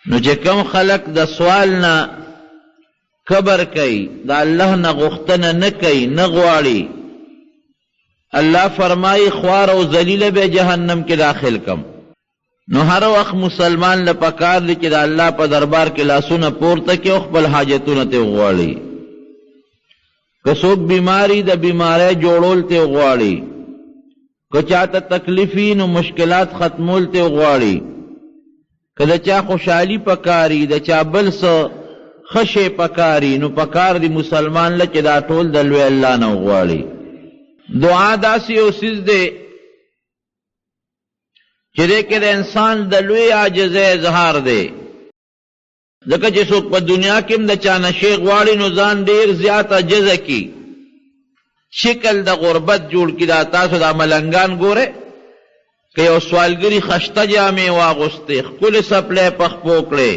نو چې کوم خلق د سوال نه کبر کوي د الله نه غوښتنه نه کوي نه غواړي الله فرمایي خوار او ذلیله به جهنم کې داخل کم نو هر وخت مسلمان له پکار دی چې د الله په دربار کې لاسونه پورته کړي او خپل حاجتونه ته وغواړي که څوک بیماری د بیماری جوړول ته وغواړي که چاته تکلیفي نو مشکلات ختمول ته وغواړي که د چا خوشحالي پکاري د چا بل څه خشه پکاري نو پکار دی مسلمان له چې دا ټول د لوی الله نه وغواړي دعا داسې یو څیز دی چې دې کې د انسان د لوی عاجزۍ اظهار دی ځکه چې څوک په دنیا کې هم د چا نه شی غواړي نو ځان ډېر زیات عجزه کي شکل د غربت جوړ کړي دا تاسو دا ملنګان ګورئ که یو سوالګري خشته جامې واغوستې ښکلې څپلۍ پخپو کړې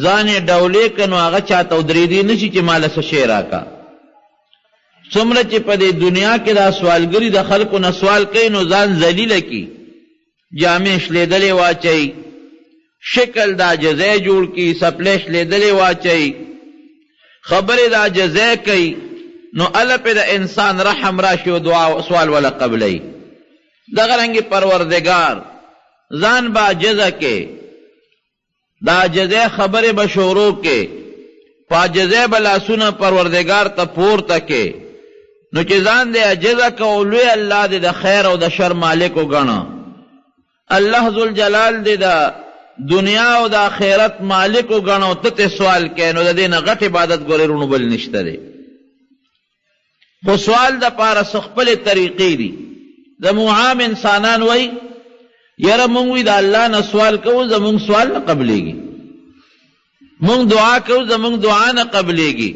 ځان یې ډولې که نو هغه چاته ودرېدی نه شي چې ماله څه شی راکړه څومره چې په دې دنیا کې دا سوالګري د خلکو نه سوال کوي نو ځان ذلیله کي جامې شلېدلې واچوي شکل د عاجزۍ جوړ کړي څپلۍ شلېدلې واچوي خبرې د عاجزۍ کوي نو هله پې د انسان رحم راشي او دعا سوال وله قبلوي دغه رنګې پروردګار ځان به عاجزه کې د عاجزۍ خبرې به شروع کې په عاجزۍ به لاسونه پروردګار ته پورته کې نو چې ځان دې عاجزه که او لوی الله دې د خیر او د شر مالک وګڼه الله ذوالجلال دې د دنیا او د آخرت مالک وګڼه او ته ته سوال کوې نو د دې نه غټ عبادت ګورې رونو بل نشته دی خو سوال دپاره څه خپلې طریقې دي زموږ عام انسانان وایي یاره مونږ وی د الله نه سوال کوو زمونږ سوال نه قبلیږي مونږ دعا کوو زمونږ دعا نه قبلیږي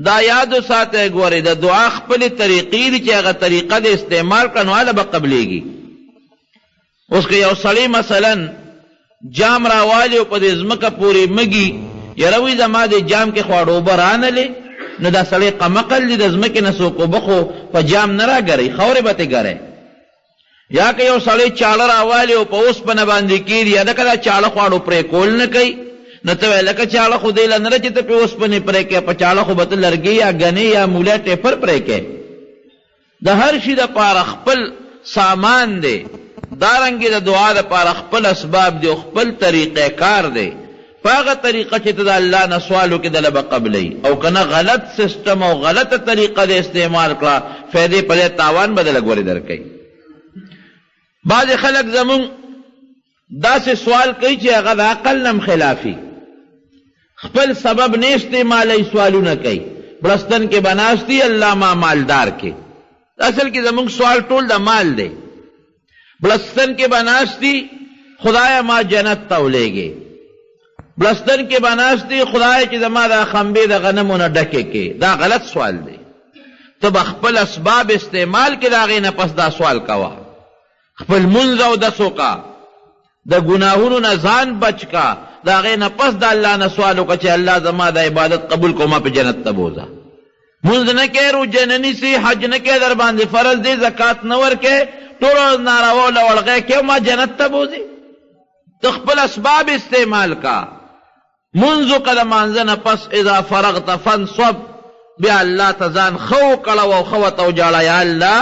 دا یاد وساتئ ګورئ د دعا خپلې طریقې دي چې هغه طریقه د استعمال کړه نو هله به قبلیږي اوس که یو سړی مثلا جام راوالي او په دې ځمکه پورې مږي یاره وی زما د جام کې خواړه اوبه رانلې نو دا سړی قمقل دی د ځمکې نه څوک اوبه خو په جام نه راګرئ خاورې به ترې ګرئ یا که یو سړی چاړه راوالي او په اوسپنه باندې کېږي یا ده که دا چاړه خواړو پرې کول نه کوي نو ته وایې لکه چاړه خو دی له نه ده چې ته پې اوسپنې پرې کوې په چاړه خو به ته لرګي یا ګنې یا مولی ټیپر پرې کوې د هر شي دپاره خپل سامان دی دارنګې د دعا دپاره خپل اسباب دی او خپل طریقې کار دی په هغه طریقه چې ته د الله نه سوال وکړې دله به قبلوي او که نه غلط سسټم او غلطه طریقه دې استعمال کړه فایدې په دې تاوان به دله ګورې درکوي بعض خلک زمون داسې سوال کوي چې هغه د عقل نم خلافي خپل سبب نه استعمالوي سوالونه کوي بړستن کې به ناست دي الله ما مالدار کې اصل کې زمونږ سوال ټول د مال دی بړستن کې به ناست دي خدایه ما جنت ته ولېږې بړستن کې به ناست دي خدایه چې زما دا خمبې د غنمو نه ډکې کې دا غلط سوال دی ته به خپل اسباب استعمال کې د هغې نه پس دا سوال کوه خپل منځ او دسو کا د ګناهونو نه ځان بچ کا د هغې نه پس د الله نه سوال وکړه چې الله زما د عبادت قبول کو ما په جنت ته بوځه منځ نه کوې روژه نه نیسي حج نه کوې در باندې فرض دی زکات نه ورکوې ټول ورځ ناروا لوړغی کوې ما جنت ته بوځې ته خپل اسباب استعمال کا منځ وکړه د مانځه نه پس اذا فرغت فانصب بیا الله ته ځان ښه وکړه او ښه ورته وجاړه یا الله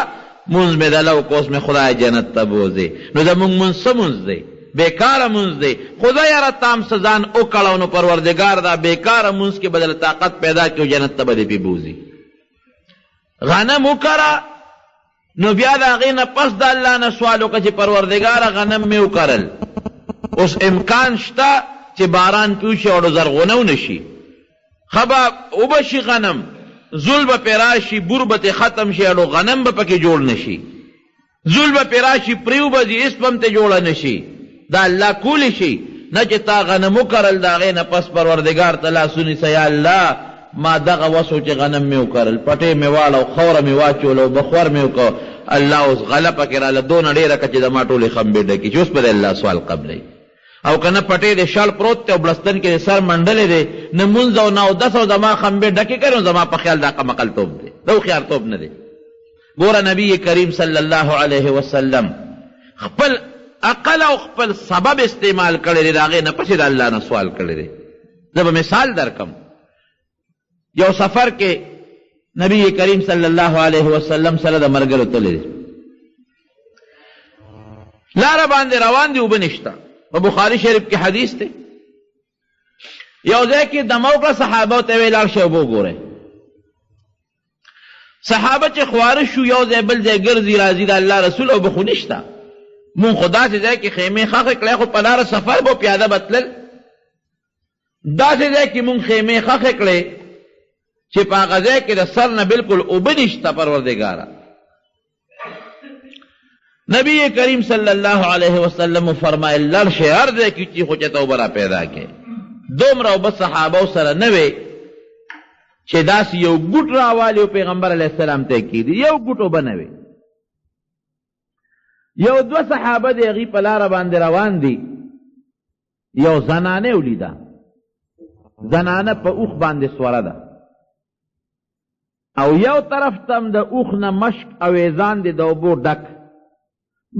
منز میں دلو کوس میں خدا جنت تبوزے نو دا منز څه منز دی بیکار منز دی خدا یاره تام سزان او کړو نو پروردگار دا بیکار منز کې بدل طاقت پیدا کیو جنت ته به بوزي غنم وکړه نو بیا دا غې نه پس د الله نه سوال وکړه چې پروردگار غنم مې وکړل اوس امکان شته چې باران پیوشي او زرغونه ونشي خبا وبشي غنم زول به پیراشي بور به ختم شي او غنم به پکې جوړ نشي زول به پیراشي پریو به دې اسپم ته جوړ نشي دا الله کولی شي نه چې تا غنم وکړل دا غې نه پس پروردگار تعالی سني سي الله ما دغه وسو چې غنم مې وکړل پټې مې واړو خوره مې واچول او بخور مې وکړ الله اوس غله پکې راله دونه ډېره که چې د ما ټولې خمبې ډکې چې اوس به د الله سوال قبلوي او که نه پټې د شړ پروت دی او بلستن کې د سر منډلې دی نه مونځ او نه اودس او زما خمبې ډکې کړې نو زما په خیال دا قمقلتوب دی دا هوښیارتوب نه دی ګوره نبی کریم صلی الله علیه وسلم خپل عقل او خپل سبب استعمال کړی دی د هغې نه پسې د الله نه سوال کړی دی. زه به مثال درکم. یو سفر کې نبی کریم صلی الله علیه وسلم سره د ملګرو تللی دی. لاره باندې روان دي، اوبه نشته. په بخاري شریف کې حدیث دی. یو ځای کې دمه وکړه، صحابه ته ویې لاړ شئ اوبه وګورئ. صحابه چې خواره شو، یو ځای بل ځای ګرځي راځي، د الله رسول اوبه خو نشته. مونږ خو داسې ځای کې خیمې ښخې کړی، خو په لاره سفر به پیاده به تلل. داسې ځای کې مونږ خیمې ښخې کړې چې په هغه ځای کې د سر نه بلکل اوبه نشته. پروردګاره نبی کریم صلی الله علیه وسلم فرمایل لړ شئ هر ځای کې چې خو چېته اوبه را پیدا کړې. دومره اوبه صحابو سره نه وې چې داسې یو ګوټ راوالي پیغمبر علیه السلام ته کېدي، یو ګوټ اوبه نه وې. یو دوه صحابه د هغې په لاره باندې روان دي، یو زنانه ولیده. زنانه په اوښ باندې سوره ده او یو طرف تم د اوښ نه مشک اویزان دی د اوبو ډک،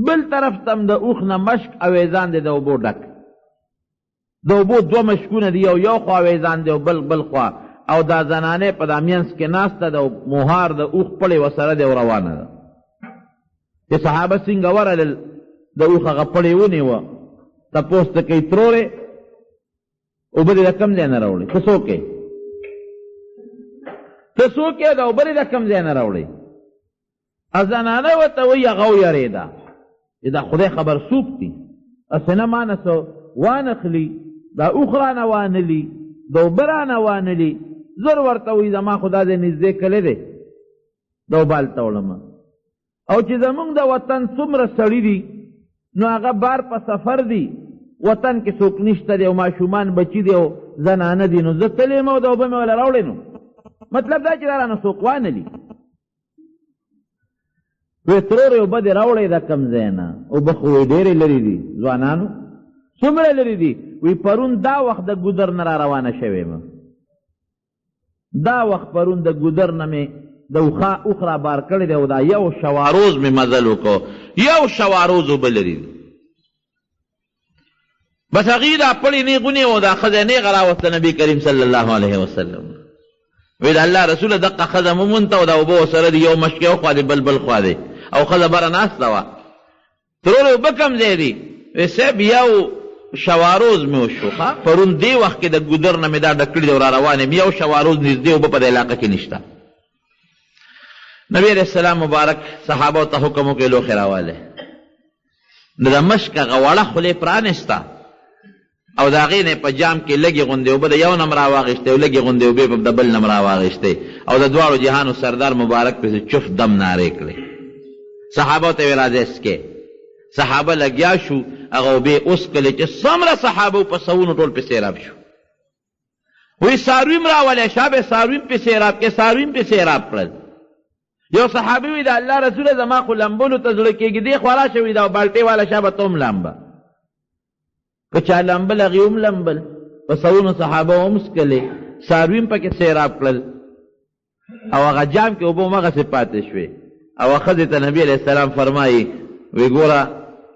بل طرف تم د اوښ نه مشک اویزان دی د اوبو ډک. د اوبو دوه مشکونه دي، یو خوا اویزان دی او بل خوا، او دا زنانه په دا مینځ کې ناسته ده او مهار د اوښ پړې ورسره دی او روانه ده. چې صحابه څنګه ورغلل، د اوښ هغه پړې ونیوه، تپوس ته کوي ترورې اوبه دې د کوم ځای نه راوړې؟ ته څوک یې؟ ته څوک یې؟ د اوبه دې د کوم ځای نه راوړې؟ زنانه ورته وایي هغه ویرېده چې دا خدای خبر څوک دي، هسې نه ما نه څه وانخلي، دا اوښ رانه وانلي، د اوبه رانه وانلي. زر ورته وایي زما خو دا ځای نږدې کلی دی، د اوبه هلته وړمه. او چې زمونږ د وطن څومره سړي دي نو هغه بار په سفر دي، وطن کې څوک نشته دی او ماشومان بچي دی او زنانه دي، نو زه تللی یم او د اوبه مې وله راوړې. نو مطلب دا چې دا رانه څوک وانلي. وی ترورې اوبه دې راوړې د کوم ځای نه؟ اوبه خو وی ډېرې لرې دي. ځوانانو څومره لرې دي؟ وی پرون دا وخت د ګودر نه را روانه شوې یم، دا وخت پرون د ګودر نه مې د اوښ را بار کړی دی او دا یو شواروز مې مزل وکړو، یو شواروز اوبه لرې دي. بس هغې دا پړې نیغونې او دا ښځه نیغه راوسته نبي کریم صلی الله علیه وسلم. وی د الله رسوله دقه ښځه ممونته او دا اوبه ورسره دي، یو مشک یو خوا دی بل خوا دی، او ښځه بره ناسته وه. ترورې اوبه کوم ځای دي؟ وی صاحب یو شواروز مې وشو، پرون دې وخت کې د ګودر نه مې دا ډک کړي دی او را روان یم، یو شواروز نږدې اوبه په دې علاقه کې نشته. نبی علیہ السلام مبارک صحابو ته حکم وکړي لوښی راوالی. نو د مشک هغه وړه خولې پرانسته او د هغې نه په جام کې لږې غوندې اوبه د یو نم راواغېستې او لږې غوندې اوبې په د بل نم راواغېستې او د دواړو جهانو سردار مبارک پسې چف دم نارې کړې. صحابو ته یې راځئ څکې. صحابه لګیا شو، هغه اوبې وڅکلې چې څومره صحابو په سوونو ټول پسې راب شو. وی څاروي م راولی، شابه څاروي م پسې راب کې، څاروي م پسې راب کړل. یو صحابي وی د الله رسوله زما خو لمبلو ته زړه کېږي، دې خوا راشه وي دا بالټې والا شابه ته هم لمبه. که چا لمبل هغې هم لمبل، په سوونو صحابه هم څکلې، څاروي م پکې سیراب کړل او هغه جام کې اوبه همغسې پاتې شوې. او ښځې ته نبي علیه السلام فرمایي وی ګوره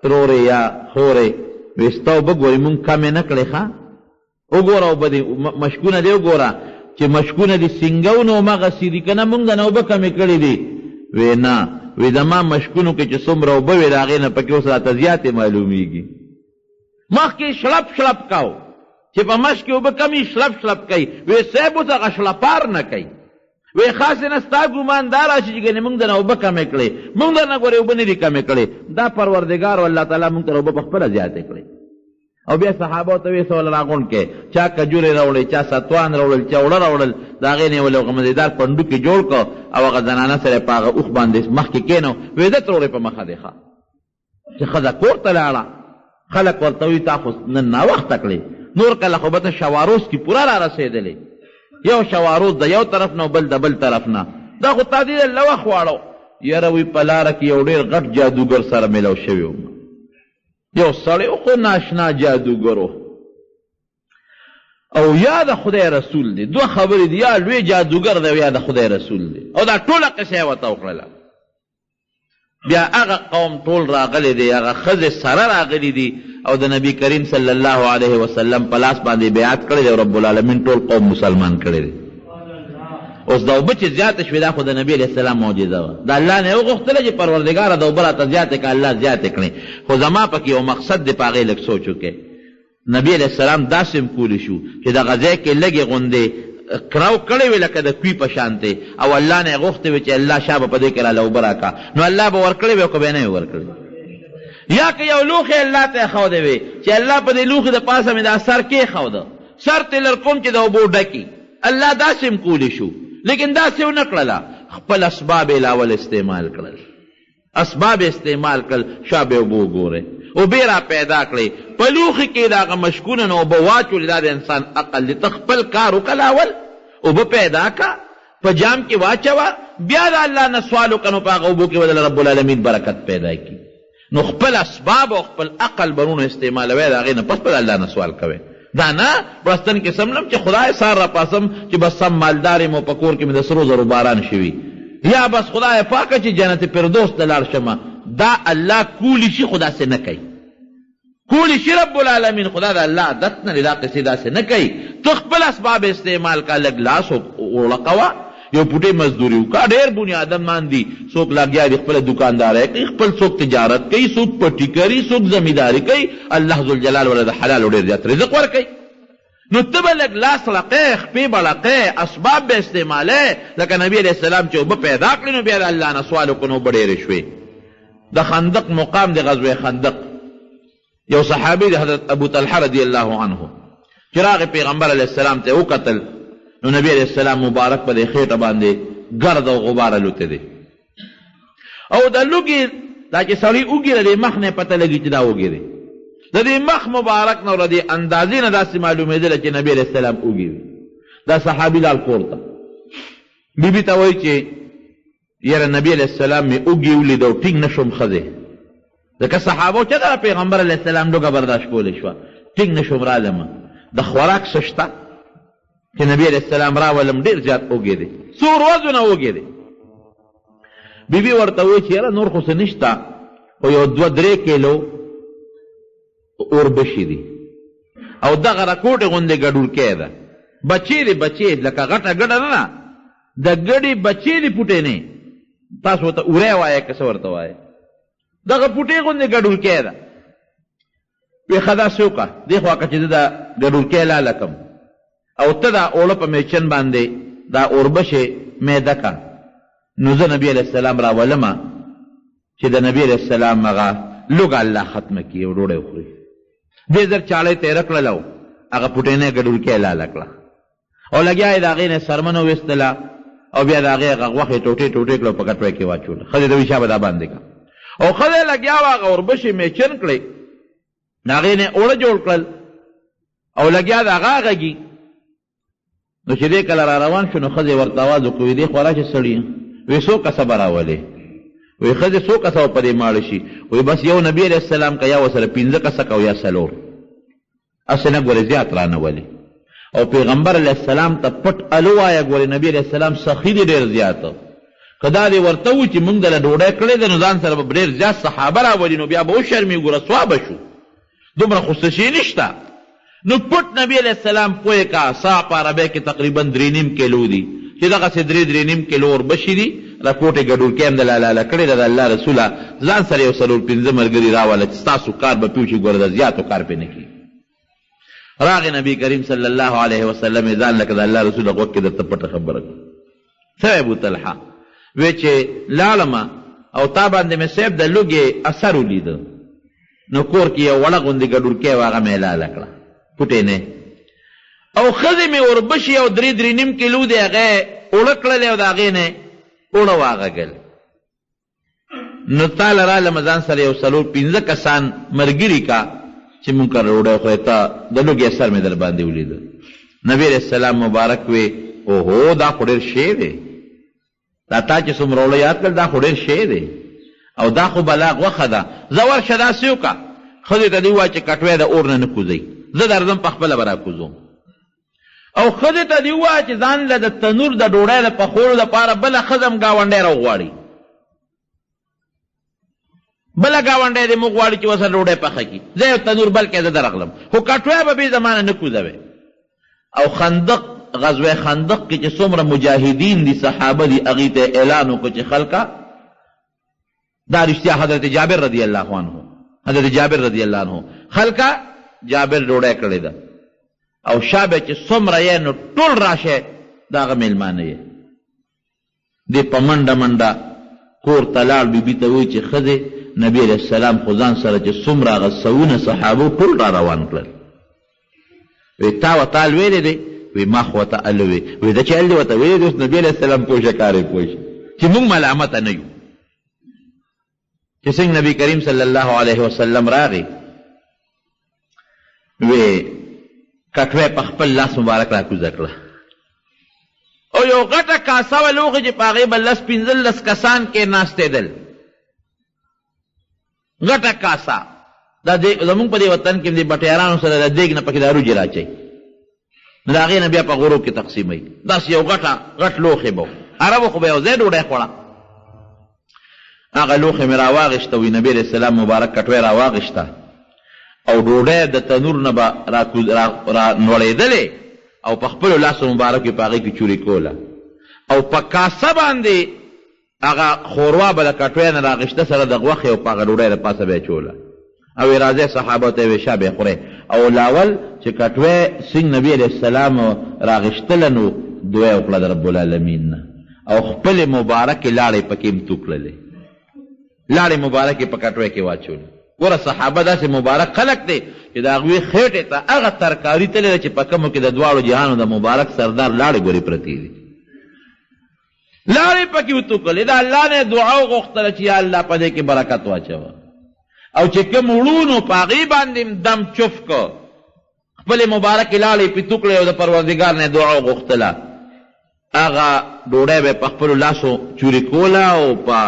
ترورې یا خورې، وی ستا اوبه ګورې مونږ کمې نه کړې ښه، وګوره اوبه دې مشکونه دې وګوره چې مشکونه دې سینګو نو همغسې دي که نه مونږ د نه اوبه کمې کړې دي؟ وی نه، وی زما مشکونو کې چې څومره اوبه وې د هغې نه پکې اوس راته زیاتې معلومیږي. مخکې شړپ شړپ کو چې په مشک کې اوبه کمې شړپ شړپ کوي. وی صاحب اوس هغه شړپار نه کوي. وی خاصې نه ستا ګمان دا راشي چې ګنې مونږ د نه اوبه کمې کړې، مونږ در نه ګورې اوبه نه دي کمې کړې، دا پروردګار الله تعالی مونږ ته اوبه په خپله زیاتې کړې. او بیا صحابو ته وی سوال راغونډ کې، چا کجورې راوړې، چا ستوان راوړل، چا اوړه راوړل، د هغې نه یې ولې غمزېدار پنډوکې جوړ کړ او هغه زنانه سره یې په هغه اوښ باندې مخکې کېنو. وی ده ترورې په مخه دی ښه چې ښځه کور ته لاړه، خلک ورته وي تا خو نن ناوخته کړې، نور کله خو به ته شواروز کې پوره را رسېدلې، یو شواروز د یو طرف نه بل د بل طرف نه، دا خو تا دې له وخت واړو. یاره وی په لاره کې یو ډېر غټ جادوګر سره میلاو شوی وم، یو سړی خو ناشنا جادوګر و او یا د خدای رسول دی. دوه خبرې دي، یا لوی جادوګر دی او یا د خدای رسول دی. او دا ټوله قصه یې ورته وکړله. بیا هغه قوم ټول راغلی دی، هغه ښځې سره راغلی دي او د نبی کریم صلی الله علیه وسلم په لاس باندې بیعت کړی دی او رب العالمین ټول قوم مسلمان کړی دی. اوس د اوبه چې زیاته شوې دا خو د نبي علیه السلام معجزه وه. د الله نه یې وغوښتله چې پروردګاره د اوبه راته زیاتې کړه، الله زیاتې کړې، خو زما پکې یو مقصد دی، په هغې لږ سوچ وکړئ. نبي علیه السلام داسې هم کولی شو چې دغه ځای کې لږې غوندې کراو کړی وي لکه د کوي په شانتې، او الله نه یې غوښتې وي چې الله شا به په دې کې راله اوبه راکړه، نو الله به ورکړی وي او که به یې نه وي ورکړی. یا که یو لوښی الله ته یې ښودی وي چې الله په دې لوښي د پاسه مې دا سر کېښوده، سر ته لر کوم چې د اوبو ډکي، الله داسې هم کولی شو، لیکن داسې ونه کړله، خپل اسباب یې لاول استعمال کړل، اسباب استعمال کړل، شا به اوبه وګورئ، اوبې را پیدا کړې، په لوښي کې د هغه مشکونه نه اوبه واچولې، دا د انسان عقل دی. ته خپل کار وکړه لاول، اوبه پیدا کړه، په جام کې واچوه، بیا د الله نه سوال وکړه، نو په هغه اوبو کې به رب العالمین برکت پیدا کړي. نو خپل اسباب او خپل عقل برونه استعمالوئ، د هغې نه پس به د الله نه سوال کوئ. دا نه برستن کې سملم چې خدای سار را پاسم چې بس سم مالدار یم او په کور کې مې د سرو زرو باران شوي، یا بس خدای پاکه چې جنت فردوس ته لاړ شمه. دا الله کولی شي، خو داسې نه کوي. کولی شي رب العالمین، خدا د الله عادت نه دی، دا قصې داسې نه کوي. ته خپل اسباب استعمال کا، لږ لاس وړقوه، یو پوټې مزدوري وکړه. ډېر بنیادمان دي، څوک لګیا دي خپله دکاندارۍ کوي، خپل څوک تجارت کوي، څوک پټي کوي، څوک زمینداري کوي. الله ذوالجلال ولا د حلالو ډېر زیات رزق ورکوي. نو ته به لږ لاس رقې، خپې به رقې، اسباب به استعمالې، لکه نبي علیه السلام چې اوبه پیدا کړې نو بیا د الله نه سوال وکړو، نو اوبه ډېرې شوې. د خندق مقام د غزوې خندق، یو صحابي د حضرت ابو طلحه رضی الله عنه چې راغی پیغمبر علیه السلام ته وکتل، نو نبی علیه السلام مبارک په دې خېټه باندې ګرد او غبار الوتې دی، او د لوګي دا چې سړی اوږي د دې مخ نه پته لګي چې دا اوږي دی، د دې مخ مبارک نه د دې اندازې نه داسې معلومېدله چې نبی علیه السلام اوږي دی. دا صحابي لال کور ته بیبي ته وایي چې یاره نبی علیه السلام مې اوږي ولید او ټینګ نه شوم ښځې، ځکه صحابو چې دا پیغمبر علیه السلام لوږه برداشت کولی شوه، ټینګ نه شوم رالمه، د خوراک څه شته چې نبی علیه السلام راولم، ډېر زیات اوږې دی، څو ورځونه اوږې دی. بیبي ورته وایي چې یاره نور خو څه نشته، خو یو 2-3 کیلو اوربشي دي او دغه راکوټې غوندې ګډوړکی ده، بچې دي، بچې لکه غټه ګډه نه ده، د ګډې بچې دي، پوټې نه، تاسو ورته اوری وایه که څه ورته وایه، دغه پوټې غوندې ګډوړکی ده. وی ښه داسې وکړه، دې خوا که چې زه دا ګډوړکی لاله کړم او ته دا اوړه په میچن باندې دا اوربشې میده کړه، نو زه نبي علیه السلام راولمه چې د نبي علیه السلام هغه لوږه الله ختمه کړي او ډوډۍ وخوري. دې زر چاړی تېره کړله او هغه پوټینۍ ګډوړکی لاله کړه او لګیا یې د هغې نه څرمنه ویستله او بیا د هغې هغه غوښې ټوټې ټوټې کړه او په کټوی کې واچوله. ښځې ته وایي شابه دا باندې کړه او ښځې لګیا وه هغه اوربشې میچن کړې، د هغې نه اوړه جوړ کړل او لګیا د هغه غږي. نو چې دې کله را روان شو نو ښځې ورته اواز وکړو، وی دې خوا راشه سړي، وی څو کسه به راولې، وی ښځې څو کسه به په دې ماړه شي، وی بس یو نبي علیه السلام که یا ورسره 15 کسه که او یا 4، هسې نه ګورې زیات رانه ولې. او پیغمبر علیه السلام ته پټ الو وایه، ګورې نبي علیه السلام سخي دی ډېر زیات، که دا دې ورته و چې موږ دله ډوډۍ کړې ده نو ځان سره به ډېر زیات صحابه راولي، نو بیا به وشرمېږو، رسوا به شو، دومره خو څه شي نشته. نو پټ نبی علیہ السلام پوه کا سا په عربی کې تقریبا 3.5 کیلو دي، چې دغه سې 3.5 کیلو اوربشي دي، راکوټې ګډوړکی هم د لاله کړې ده د الله رسوله، ځان سره یو 4-5 ملګري راوله چې ستاسو کار به پیو چې ګوره د زیاتو کار پې نه کړي. راغی نبی کریم صلی الله علیه وسلم یې ځان لکه د الله رسول غوږ کې درته پټه خبره کړه. څه ابو طلحه وی چې لاړمه او تا باندې مې صاحب د لوږې اثر ولیده، نو کور کې یو وړه غوندې ګډوړکی و هغه مې لاله کړه پوټې نه، او ښځې مې اوربشي یو 3.5 کیلو دی هغې اوړه کړلې او د هغې نه اوړه واغږل. نو تاله رالمه ځان سره یو 4-5 کسان ملګري کا چې مونږ کره ډوډۍ خورې، ته د لوږې اثر مې در باندې ولیده. نبي علیه السلام مبارک وی اوهو دا خو ډېر شی دی، دا تا چې څومره اوړه یاد کړل دا خو ډېر شی دی او دا خو بلا غوښه ده، زه ورشه داسې وکړه ښځې ته دې ووایه چې کټوی د اور نه نه کوزئ، زه درځم په خپله به راکوزوم. او ښځې ته دې ووایه چې ځان له د تنور د ډوډۍ د پخولو دپاره بله ښځه هم ګاونډی راوغواړي. بله ګاونډی دی موږ غواړي چې ورسره ډوډۍ پخه کړي، زه یو تنور بل کې زه درغلم، خو کټوی به بې زمانه نه کوزوي. او خندق غزوه خندق کې چې څومره مجاهدین دي صحابه دي هغې ته اعلان وکړو چې خلکه دا رښتیا حضرت جابر رضی الله عنه خلکه جابر ډوډۍ کړې ده او شابه چې څومره یې نو ټول راشه د هغه میلمانه یې. دې په منډه منډه کور ته لاړ، بیبي ته وایي چې ښځې نبي علیه السلام خو ځان سره چې څومره هغه سوونه صحابو ټول را روان کړل. وی تا ورته ال ویلی دی؟ وی ما خو ورته ال وی ده چې ال دې ورته ویلی دی اوس نبي علیه السلام پوه شه کار یې پوه شه چې موږ ملامته نه یو. چې څنګه نبی کریم صلی الله علیه وسلم راغی وی کټوی په خپل لاس مبارک را کوزه کړه او یو غټه کاسه وه لوښې چې په هغې به 10-15 کسان کې ناستېدل. غټه کاسه دا زمونږ په دې وطن کې د بټیارانو سره د دیګ نه پکې دا روجې راچوي نو د هغې نه بیا په غرو کې تقسیموي. داسې یو غټ لوښې به عربو خو به یو ځای ډوډۍ خوړه. هغه لوښې مې راواغېشته وي نبي علیه السلام مبارک کټوی راواغېشته او ډوډۍ د تنور نه به را نوړېدلې او په خپلو لاسو مبارکو په هغې کې چورې کوله او په کاسه باندې هغه خوروا به د کټوی نه راغېشته سره د غوښې او په هغه ډوډۍ د پاسه به یې چوله او یې راځئ صحابو ته یې ویې شا به یې خورئ او لاول چې کټوی څنګه نبي علیه السلام راغېشتله نو دعا یې وکړه د رب العالمین نه او خپلې مبارکې لاړې پکې امتو کړلې. لاړې مبارکې په کټوی کې واچولې. ګوره صحابه داسې مبارک خلق دی چې د هغوی خېټې ته هغه ترکاري تلې ده چې په کومو کې د دواړو جهانو د مبارک سردار لاړې ګورې پرتې دي. لاړې پکې وتوکلې د الله نه دعا وغوښتله چې یا الله په دې کې برکت واچوه او چې کوم وړونو په هغې باندې دم چف که خپلې مبارکې لاړې پې توکړې او د پروردګار نه دعا وغوښتله هغه ډوډۍ به یې په خپلو لاسو چورې کوله او په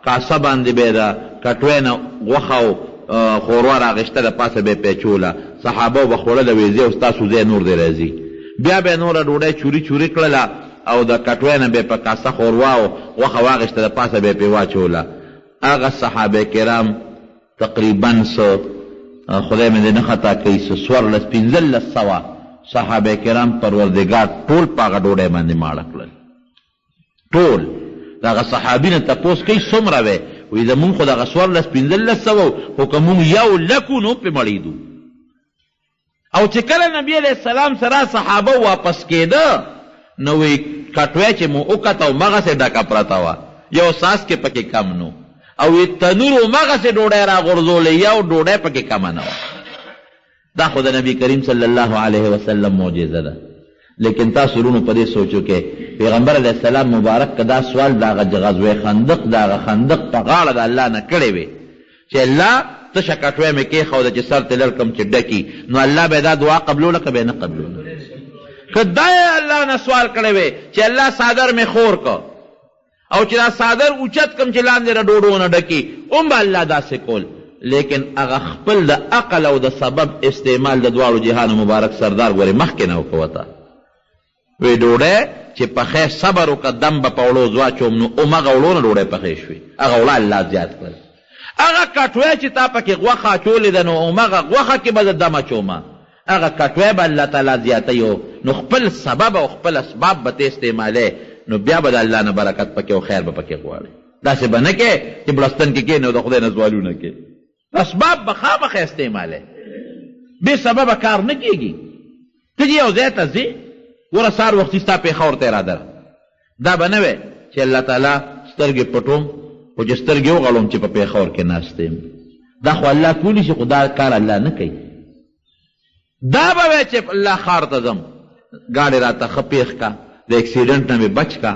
کاسه باندې به یې د کټوی نه غوښه او خوروا راغېشته د پاسه به یې پیچوله. صحابو به خوړله ویې ځې او ستاسو ځای نور دی راځي. بیا به یې نوره ډوډۍ چوري کړله او د کټوی نه به یې په کاسه خوروا او غوښه واغېشته د پاسه به یې پرې واچوله. هغه صحابه کرام تقریبا خدای مې دې نه خطا کوي 1400 صحابه کرام پروردګار ټول په هغه ډوډۍ باندې ماړه کړل. ټول د هغه صحابي نه تپوس کوي څومره وی وایي زمونږ خو دغه 1400 خو که مونږ 100,000 نو پرې مړېدو. او چې کله نبي علیه السلام سره صحابه واپس کېده نو وی کټوی چې مو وکته او مغسې ډکه پرته وه یو ساس کې پکې کم نو او تنور مغسې ډوډۍ راغورځولې یو ډوډۍ پکې کمه نه وه. دا خو د نبی کریم صلی الله علیه وسلم معجزه ده. لیکن تاسو ورونو په دې سوچو کې پیغمبر علیه السلام مبارک که دا سوال د هغه غزوه خندق د هغه خندق په غاړه د الله نه کړی وی چې الله تشه کټوی مې کېښوده چې سر ته لړ کړم چې ډکي نو الله به دا دعا قبلوله که به نه قبلوله. که دا یې الله نه سوال کړی وی چې الله صادر مې خور که او چې دا صادر اوچت کم چې لاندې را ډوډونه ډکي هم به الله داسې کول. لیکن هغه خپل د عقل او د سبب استعمال د دواړو جهانو مبارک سردار ګورې مخکې نه وکوته. وی ډوډۍ چې پخې صبر وکړه دم به په وړو ځواچوم نو همغه وړو نه ډوډۍ پخې شوې هغه وړه الله زیات کړل. هغه کټوی چې تا پکې غوښه اچولې ده نو همغه غوښه کې به زه دم اچومه هغه کټوی به الله تعالی زیاتوي نو خپل سبب او خپل اسباب به ته استعمالې نو بیا به د الله نه برکت پکې او خیر به پکې غواړې. داسې به نه کې چې بړستن کې کښېنې او د خدای نه سوالونه کې اسباب به خامخې استعمالې. بې سببه کار نه کېږي. ته چې یو ځای ته ځې ګوره سهار وختي ستا پېښور ته اراده ده دا به نه وی چې الله تعالی سترګې پټوم خو چې سترګې وغړوم چې په پېښور کې ناست یم. دا خو الله کولی شي خو دا کار الله نه کوي. دا به وی چې الله ښار ته ځم ګاډې راته ښه پېښ کا د اکسیډنټ نه مې بچ کا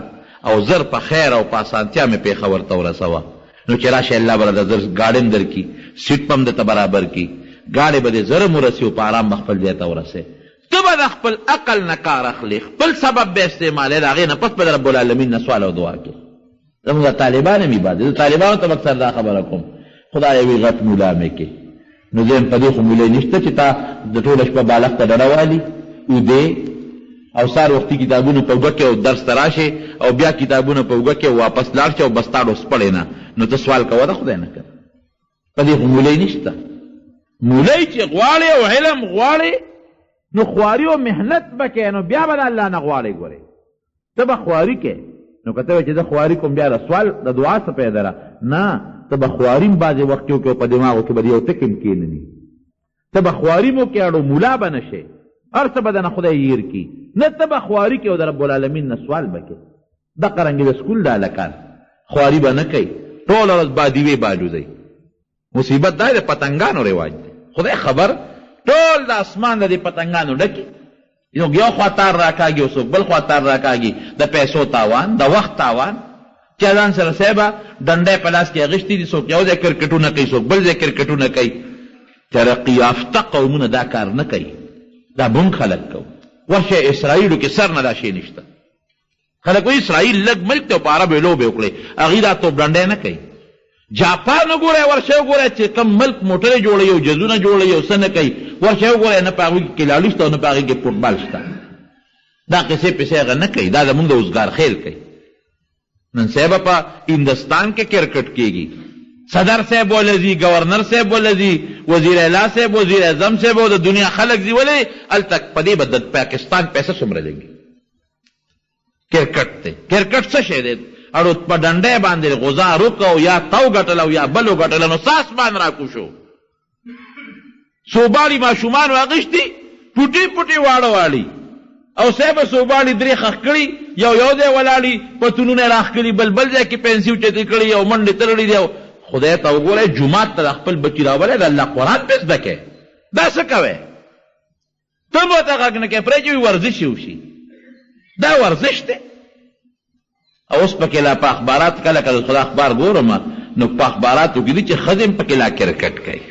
او زر په خیر او په اسانتیا مې پېښور ته ورسوه نو چې راشي الله به د زر ګاډی هم درکړي سیټ به هم درته برابر کړي ګاډی به دې زر هم ورسي او په آرام به خپل ځای ته ورسې. ته به د خپل عقل نه کار اخلي خپل سبب به استعمالوې د هغې نه پس به د رب العالمین نه سوال او دعا کوي. زموږ طالبان هم عبادت د طالبانو ته مقصد دا خبره کوم خدای یوې غټ مولا مې کې نو زه په دې خو مولی نشته چې تا د ټوله شپه بالښت ته ډډه والي اوږدې او سهار وختي کتابونه په اوږه کې او درس ته راشې او بیا کتابونه په اوږه کې واپس لاړ شې او بس تا ډوس پړې نه نو ته سوال کوه د خدای نه کوه. په دې خو مولی نشته. مولی چې غواړي او علم غواړي نو خواري او محنت به کوې، نو بیا به د الله نه غواړې. ګورې ته به خواري کوې، نو که ته وایې چې زه خواري کوم بیا د سوال د دعا څه پیدا ده؟ نه، ته به خواري م بعضې وخت کې وکړې او په دماغو کې به د یو ټکي م کښېنني. ته به خواري م وکړې اړو مولا به نه شې، هر څه به دنه خدای هیر کړي. نه ته به خواري کوې او د رب العالمین نه سوال به کوې. دقه رنګې د سکول دا هلکان خواري به نه کوي، ټوله ورځ بادیوې بالوځئ. مصیبت دا د پتنګانو رواج دی، خدای خبر ټول د اسمان د دې پتنګانو ډکي، یو خوا تار راکاږي او څوک بل خوا تار راکاږي. د پیسو تاوان، د وخت تاوان، چې ځان سره صاحبه ډنډی په لاس کې اغېښتي دي، څوک یو ځای کرکټونه کوي، څوک بل ځای کرکټونه کوي. ترقي یافته قومونه دا کار نه کوي، دا مونږ خلک کوو. ورشه اسرائیلو کې سر نه دا شی نشته. خلک وایي اسرائیل لږ ملک دی او په عربو یې لوبې وکړې، هغوی دا توپ ډنډی نه کوي. جاپان وګورئ، ورشه وګورئ چې کوم ملک موټرې جوړوي او جزونه جوړوي او څه نه کوي. ورشه وګورئ نه په هغوی کې کلاړي شته او نه په هغوی کې فوټبال شته. دا قصې پسې هغه نه کوي، دا زمونږ د اوزګار خیل کوي. نن صاحبه په هندوستان کې کرکټ کېږي، صدر صاحب ولځي، گورنر صاحب ولځي، وزیر اعلی صاحب، وزیر اعظم صاحب او د دنیا خلک ځي. ولې هلته په دې به د پاکستان پیسه څومره لګي؟ کرکټ دی. کرکټ څه شی دی؟ اړو په ډنډی باندې غذا روکو یا تو ګټل او یا بل وګټل، نو ساس باندې راکوشو. صوباړي ماشومانو اغېښتي پوټي پوټي واړه واړي او صاحبه صوباړي درې خښ کړي، یو ځای ولاړي، پتونونه یې راښ کړي، بل ځای کې پنسي اوچتې کړي او منډې تړلي دي. خدای ته وګورئ، جومات ته د خپل بچي راولئ، د الله قرآن پې زده کوئ. دا څه کوئ؟ ته به ورته غږ نه کوې، پرېږدې وي ورزش یې وشي. دا ورزش دی. او اوس پکې لا په اخبارات کله کله خدا اخبار ګورم، نو په اخباراتو کې دي چې ښځې هم پکې لا کرکټ کوي.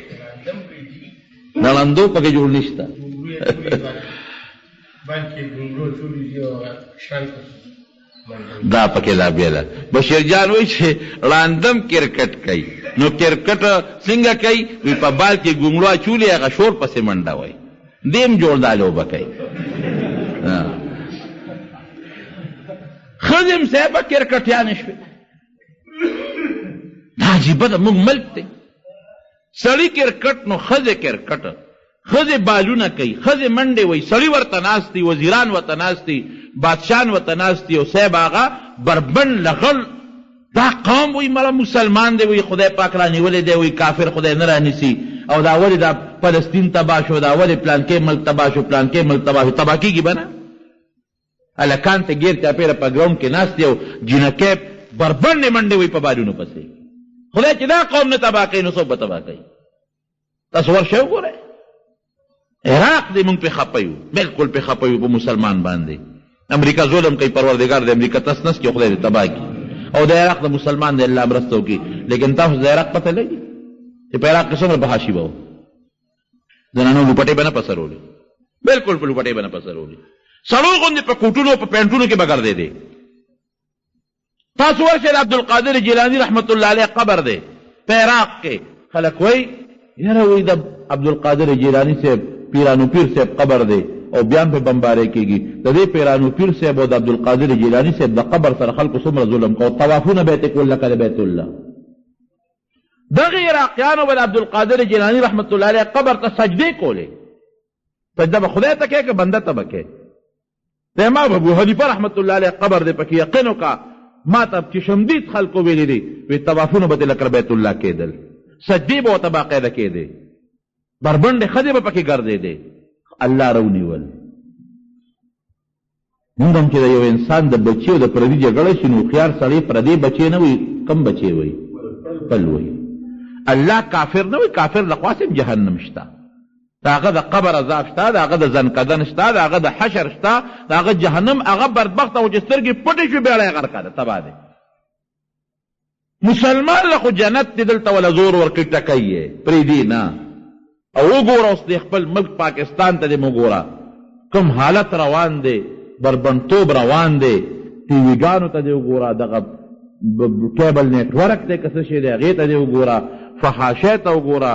نړندو پکې جوړ نشته. دا پکې لا بیله. بشیر جان وایي چې ړاندم کرکټ کوي. نو کرکټ څنګه کوي؟ وي په بال کې ګونګړو اچولي، هغه شور پسې منډه وایي. دې هم جوړ دا لوبه کوي. ښځې هم صاحبه کرکټیانې شوې. دا عجیبه ده، موږ ملک دی. سړي کرکټ نو ښځې کرکټ، ښځې بالونه کوي، ښځې منډې وایي، سړي ورته ناست دي، وزیران ورته ناست دي، بادشاهان ورته ناست دي، او صاحب هغه بربند لغل. دا قوم وایي مړه مسلمان دی، وایي خدای پاک رانیولی دی، وایي کافر خدای نه رانیسي. او دا ولې دا فلسطین تباه شو، دا ولې پلانکې ملک تباه شو، پلانکې ملک تباه شو. تباه کېږي به نه؟ هلکان ته ګیر چاپېره په ګراونډ کې ناست دي او جینکۍ بربنډې منډې وایي په بالونو پسې. خدای چې دا قوم نه تباه کوي نو څوک به تباه کوي؟ تاسو ورشئ وګورئ. عراق دی موږ پې خفه یو، بلکل پې خفه یو په مسلمان باندې. امریکا ظلم کوي، پروردګار د امریکا تس نس کړي، خدای دې تباه کړي. او د عراق د مسلمان دی الله مرسته وکړي. لیکن تاسو د عراق پته لګي چې په عراق کې څومره بحاشي به و؟ زنانو لوپټې به نه په سرولې، بلکل په لوپټې به نه په سرولې. سړو غوندې په کوټونو په پینټونو کې به ګرځېدې. تاسو ورشئ، د عبدالقادر جیلاني رحمت الله علیه قبر دی په عراق کې. خلک وایي یاره وایي د عبدالقادر جیلاني صاحب پیرانو پیر صاحب قبر دی او بیا هم پې بمبارۍ کېږي. د دې پیرانو پیر صاحب او د عبدالقادر جیلاني صاحب د قبر سره خلکو څومره ظلم کو، طوافونه به یې ته کول لکه د بیت الله. دغې عراقیانو به د عبدالقادر جیلاني رحمت الله علیه قبر ته سجدې کولې. سجده به خدای ته کوې که بنده ته به کوې؟ د امام ابو حنیفه رحمت الله علیه قبر دی، پکې یقین وکړه. ما ته چې شمدید خلکو ویلي دي، وایي طوافونه به دې لکه بیت الله کېدل، سجدې به ورته باقاعده کېدې، بربنډې ښځې به پکې ګرځېدې. الله رونیول. موږ هم چې د یو انسان د بچي او د پردي جګړه شي، نو هوښیار سړی پردي بچی نه وي، کم بچی وي؟ خپل وي. الله کافر نه وي، کافر لخوا هم جهنم شته، د هغه د قبر عذاب شته، د هغه د زنکدن شته، د هغه د حشر شته، د هغه جهنم. هغه بدبخته و چې سترګې پټې شوې بیړی یې غرقه ده، تباه دی. مسلمان له خو جنت دی، دلته وله زور ورکړي ټکی یې پرېږدي نه. او وګوره اوس د خپل ملک پاکستان ته دې مو ګوره کوم حالت روان دی، بربنډتوب روان دی. ټي ویګانو ته دې وګوره، دغه کیبل نیټورک دی که څه شی دی هغې ته دې وګوره، فحاشۍ ته وګوره.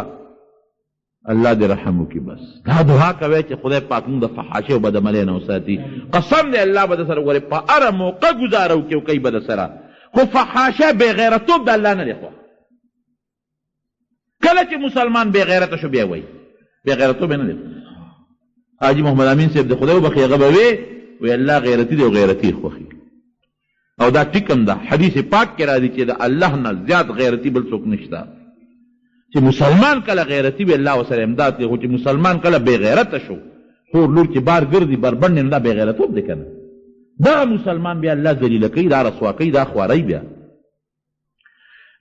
الله دې رحم وکړي. بس دا دعا کوئ چې خدای پاک موږ د فحاشۍ او بدعملۍ نه وساتي. قسم دی الله به در سره وګورئ په هره موقع ګزاره وکړي او کوي به در سره. خو فحاشۍ بې غیرتوب د الله نه دی خوښ. کله چې مسلمان بې غیرته شو بیا وایي بې غیرتوب یې نه دی. حاجي محمد امین صاحب د خدای وبخښي هغه به وی الله غیرتي دی او غیرتي خوښي او دا ټیکم ده حدیث پاک کې راځي چې د الله نه زیات غیرتي بل څوک نشته چې مسلمان کله غیرتي وي الله ورسره امداد کوي خو چې مسلمان کله بې غیرته شو خور لور چې بار ګرځي بربنډ نه دا بې غیرتوب دی که نه دغه مسلمان بیا الله ذلیله کوي دا رسوا کوي دا خوارۍ بیا.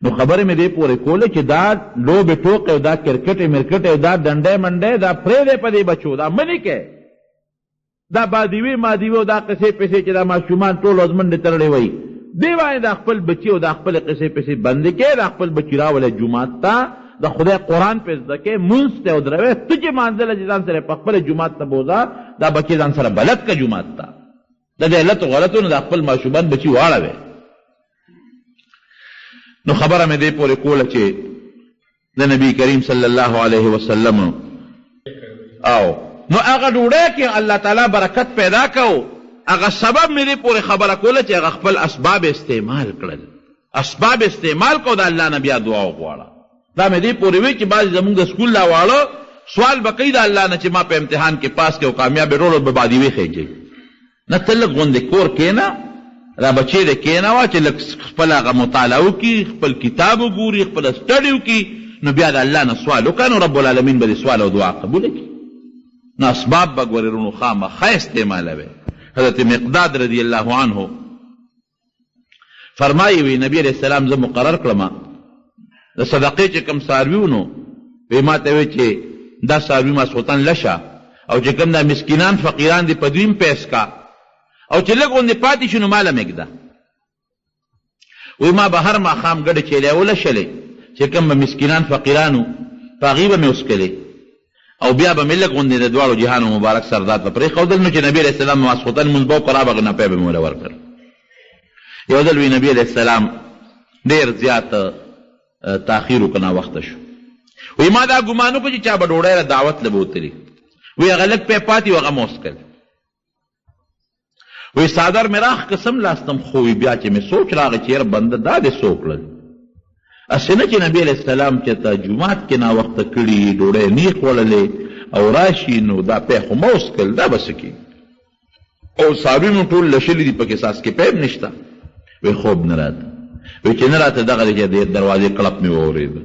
نو خبرې مې دې پورې کوله چې دا لوبې ټوقې او دا کرکټې مرکټې او دا ډنډۍ منډۍ دا پرېږدی په دې بچو دا منې کې دا بادیوي مادیوي او دا قصې پسې چې دا ماشومان ټول ورځ منډې تړلې وایي دې وایي دا خپل بچي او دا خپلې قصې پسې بندې کې دا خپل بچي راولې جومات ته د خدای قرآن پې زده کې مونځ ته او دروې ته چې مانځله چې ځان سره په خپله جومات ته بوځه دا بچي ځان سره بلد که جومات ته د دې علت غلطونو دا خپل ماشومان بچي واړوې. نو خبره مې دې پورې کوله چې د نبی کریم صلی الله علیه وسلم او نو هغه ډوډۍ کې الله تعالی برکت پیدا کو هغه سبب مې دې پورې خبره کوله چې هغه خپل اسباب استعمال کړل اسباب استعمال کو د الله نه بیا دعا وغواړه. دا مې دې پورې وی چې بعضې زمونږ د سکول لا واړه سوال به کوي د الله نه چې ما په امتحان کې پاس کې او کامیاب ټولو به بادي وخېږي نه ته لږ غوندې کور کېنه را بچې د کېنوه چې لږ خپل هغه مطالعه وکړي خپل کتاب وګوري خپل سټډي وکړي نو بیا د الله نه سوال وکړه نو رب العالمین به د سوال او دعا قبوله کړي. نو اسباب به ګورې رونو خامخا استعمالوي. حضرت مقداد رضی الله عنه فرمایي وي نبي علیه السلام زه مقرر کړم د صدقې چې کوم څاروي نو وی ما ته وی چې دا څاروي ماسخوتن لشه او چې کوم دا مسکینان فقیران دي په دویم پیس کا او چې لږ غوندې پاتې شو نو ماله مېږده وی ما به هر ماښام ګډه چیلې ولشلې چې کوم به مسکینان فقیرانو په هغې به مې وسکلې او بیا به مې لږ غوندې د دواړو جهانو مبارک سردار ته پرېښودل نو چې نبي علیه السلام ماسخوتن مونځ به وکړه رابغې نپی به مې وله ورکړ. یو ځل وی نبي علیه السلام ډېر زیات تاخیر وکړه ناوخته شو وی ما دا ګمان وکړو چې چا به ډوډۍ له دعوت له به وتلي وی هغه لږ پی پاتې و هغه مې وسکل وی صادر مې راخ قسم لاستم خو وی بیا چې مې سوچ راغی چې یاره بنده دا دې څه وکړل اسې نه چې نبي علیه السلام چې ته جومات کې ناوخته کړي ډوډۍ نه خوړلې او راشي نو دا پی خو مه وسکل دا به څه کېږي او څاروي مو ټول لشلي دي پکې ساس کې پی نشته وی خوب نه راته وی چې نه راته دغه دی چې د دروازې کړپ مې واورېده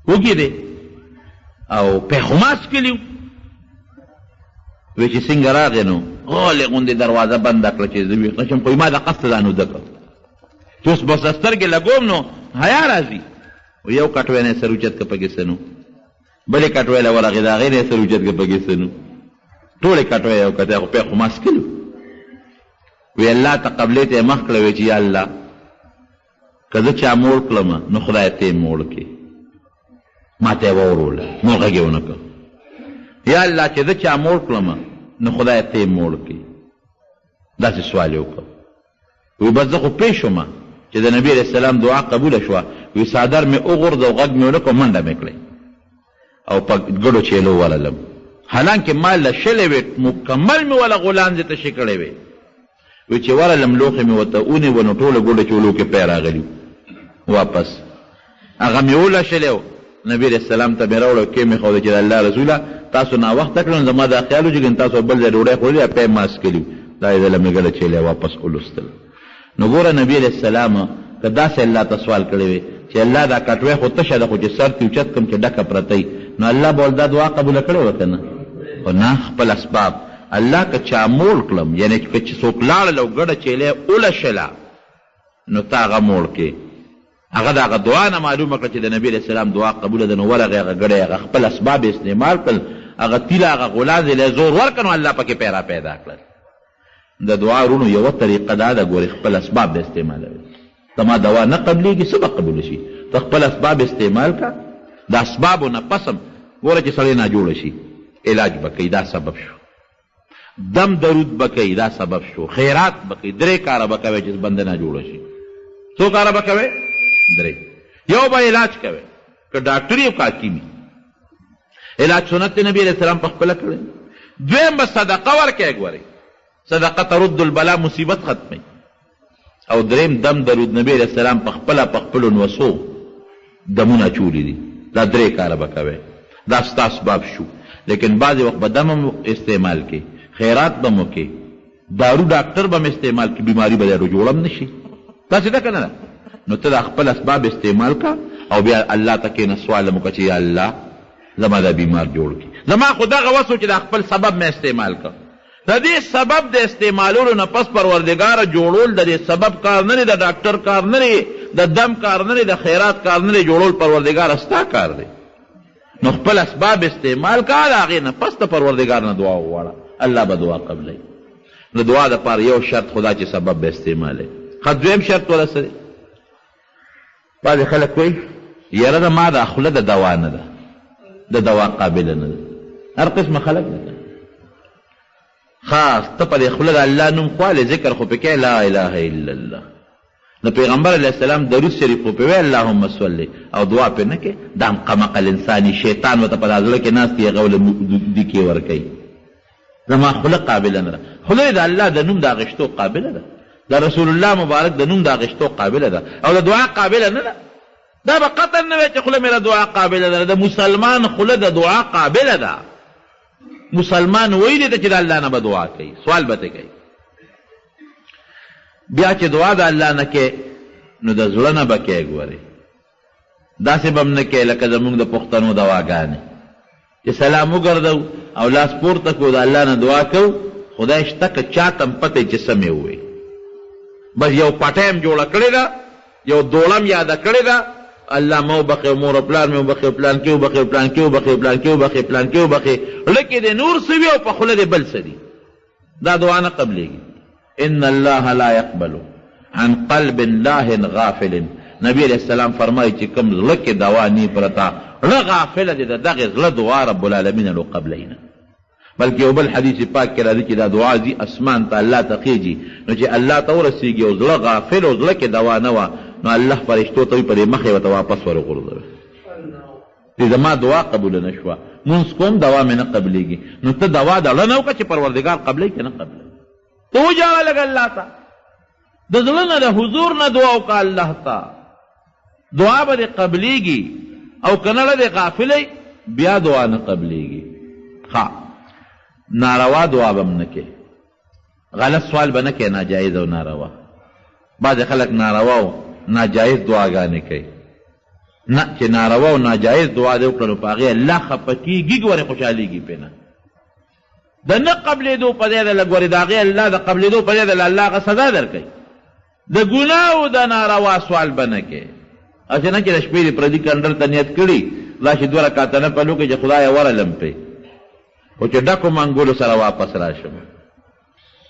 وږي دی او پی خو ما څکلي وی چې څنګه راغې نو غالې غوندې دروازه بنده کړه چې زه ویښ نه شم خو ما د قصد دا نو ده کړه چې اوس به سترګې لګوم نو حیا راځي یو کټوی نه سر اوچت که پکې څه نو بلې کټوی له ورغې د هغې نه سر اوچت که پکې څه نو ټولې کټوی یو کتی خو پی خو ما څکلي وی الله ته قبلې ته یې مخ کړه وی چې یا الله که زه چا موړ کړم نو خدای ته یې موړ کړې ما ته یې واوروله نو غږ یې ونه کړ یا الله چې زه چا موړ کړم نو خدای ته یې موړ کړې داسې سوال یې وکړ وی بس زه خو پوه شوم چې د نبي علیه السلام دعا قبوله شوه وی څادر مې وغورځه او غږ مې ونه کړ منډه مې کړې او په ګډو چیلو وللم حالانکې ما لشلې وې مکمل مې وله غولانځې تشې کړې وې وی چې ورلم لوښې مې ورته ونیوه نو ټوله ګوډه چولو کې پی راغلي واپس هغه مې ولشلې نبي علیه السلام ته مې راوړه کې مې ښوده چې د الله رسوله تاسو ناوخته کړل زما دا خیال و چې ګن تاسو بل ځای ډوډۍ خوړلې پی ماس کلي دا یې دله مې ګډه چیلې واپس ولوستل. نو ګوره نبي علیه السلام که داسې الله ته سوال کړی وی چې الله دا کټوی خو تشه ده خو چې سر ته اوچت کړم چې ډکه پرته نو الله به ول دا دعا قبوله کړې وه که نه خو نه خپل اسباب الله که چا موړ کړم یعنې که چې څوک لاړل او ګډه چیلې اولشله نو ته هغه موړ کې هغه د هغه دعا نه معلومه کړه چې د نبي علیه السلام دعا قبوله ده نو ورغې هغه ګډه هغه خپل اسباب استعمال کړل هغه تیله هغه غولانځې له زور ورکړه نو الله پکې پیرا پیدا کړل. د دعا رونو یوه طریقه دا ده ګورې خپل اسباب د استعمالوي زما دوا نه قبلېږي څه به قبوله شي ته خپل اسباب استعمال کړه د اسبابو نه پسم ګوره چې سړی ناجوړه شي علاج به کوي دا سبب شو دم درود به کوي دا سبب شو خیرات به کوي 3 کاره به کوي چې بنده ناجوړه شي څو کاره به کوي 3 یو به علاج کوي که ډاکټري او حکیمي علاج سنت نبی علیه السلام په خپله کړی دویم به صدقه ورکوي ګورئ صدقه ترد البلا مصیبت ختموي او دریم دم درود نبی علیہ السلام په خپلو نوسو دمونه چولی دي دا 3 کاله به کوئ دا ستا اسباب شو لیکن بعضې وخت به دم هم استعمال کې خیرات به مو کې دارو ډاکټر به هم استعمال کې بیماري به درو جوړم نشي داسې ده که نه ده نو ته دا خپل اسباب استعمال کا او بیا الله ته کښېنه سوال مو که چې یا الله زما دا بیمار جوړ کړي زما خو دغه وس و چې دا خپل سبب مې استعمال کړ د دې سبب د استعمالولو نه پس پروردګاره جوړول د دې سبب کار نه دی د ډاکټر کار نه دی د دم کار نه دی د خیرات کار نه دی جوړول پروردګاره ستا کار دی نو خپل اسباب استعمال کا د هغې نه پس د پروردګار نه دعا وغواړه الله به دعا قبلوي نو دعا دپاره یو شرط خدا چې سبب به استعمالوي ښه دویم شرط وله څه دی بعضې خلک وایي یاره د ما دا خوله د دوا نه ده د دوا قابله نه ده هر قسمه خلک ده خاص ته په دې خوله د الله نوم خوالې ذکر خو پکې لا اله الا الله د پیغمبر علیه السلام درود شریف خو پې وی اللهم صلی او دعا پې نه کې دا هم قمقل انساني شیطان ورته په دا زړه کې ناست یې هغه له دیکې ورکوي زما خوله قابله نه ده خوله د الله د نوم د اغېشتو قابله ده د رسول الله مبارک د نوم د اغېشتو قابله ده او د دعا قابله نه ده دا به قطعا نه وی چې خوله مې د دعا قابله ده د مسلمان خوله د دعا قابله ده مسلمان ویلی ته چې د الله نه به دعا کوي سوال به کوي بیا چې دعا د الله نه کې نو د زړه نه به کوې ګورې داسې به هم نه کوې لکه زمونږ د پښتنو دواګانې چې سلام وګرځو او لاس پورته کړو د الله نه دعا کوو خدای شته که چاته هم پته چې څه مې ووایي بس یو پټۍ هم جوړه کړې ده یو دوړه هم یاده کړې ده الله مو بخې مور او پلار مې وبخې پلان کې وبخې پلان کې وبخې پلان کې وبخې پلان کې وبخې لکې د نور څه وي او په خوله د بل څه دي دا دعا نه قبلېږي ان الله لا يقبل عن قلب لاهٍ غافل نبی علیہ السلام فرمایي چې کوم زړه کې دوا نی پرته زړه غافله دی د دغې زړه دعا رب العالمین لو قبلینه بلکې یو بل حدیث پاک کې راځي چې دا دعا ځي اسمان ته الله ته خیږي نو چې الله ته ورسېږي او زړه غافل او زړه کې دوا نه وه نو الله فرشتو ته وي په دې مخې ورته واپس ورغورځوي چې زما دعا قبوله نه شوه مونځ کوم دوا مې نه قبلېږي نو ته دوا د زړه نه وکړه چې پروردګار قبلوي که نه قبلوي ته وجاړه لږ الله ته د زړه نه د حضور نه دعا وکړه الله ته دعا به دې قبلېږي او که نه دې غافلی بیا دعا نه قبلېږي ښه ناروا دعا به هم نه کې غلط سوال به نه کې ناجایز او ناروا بعضې خلک ناروا او ناجایز دعاګانې کوي نه چې ناروا او ناجایز دعا دې وکړه نو په هغې الله خفه کېږي ګورې خوشحالېږي پرې نه د نه قبلېدو په ځای د لږ ورې د هغې الله د قبلېدو په ځای د الله هغه سزا درکوي د ګناه او د ناروا سوال به نه کې هسې نه چې د شپې دې پردي کنډر ته نیت کړي دا چې 2 رکعته نفل وکړي چې خدایه ورلم پرې خو چې ډکو منګولو سره واپس راشم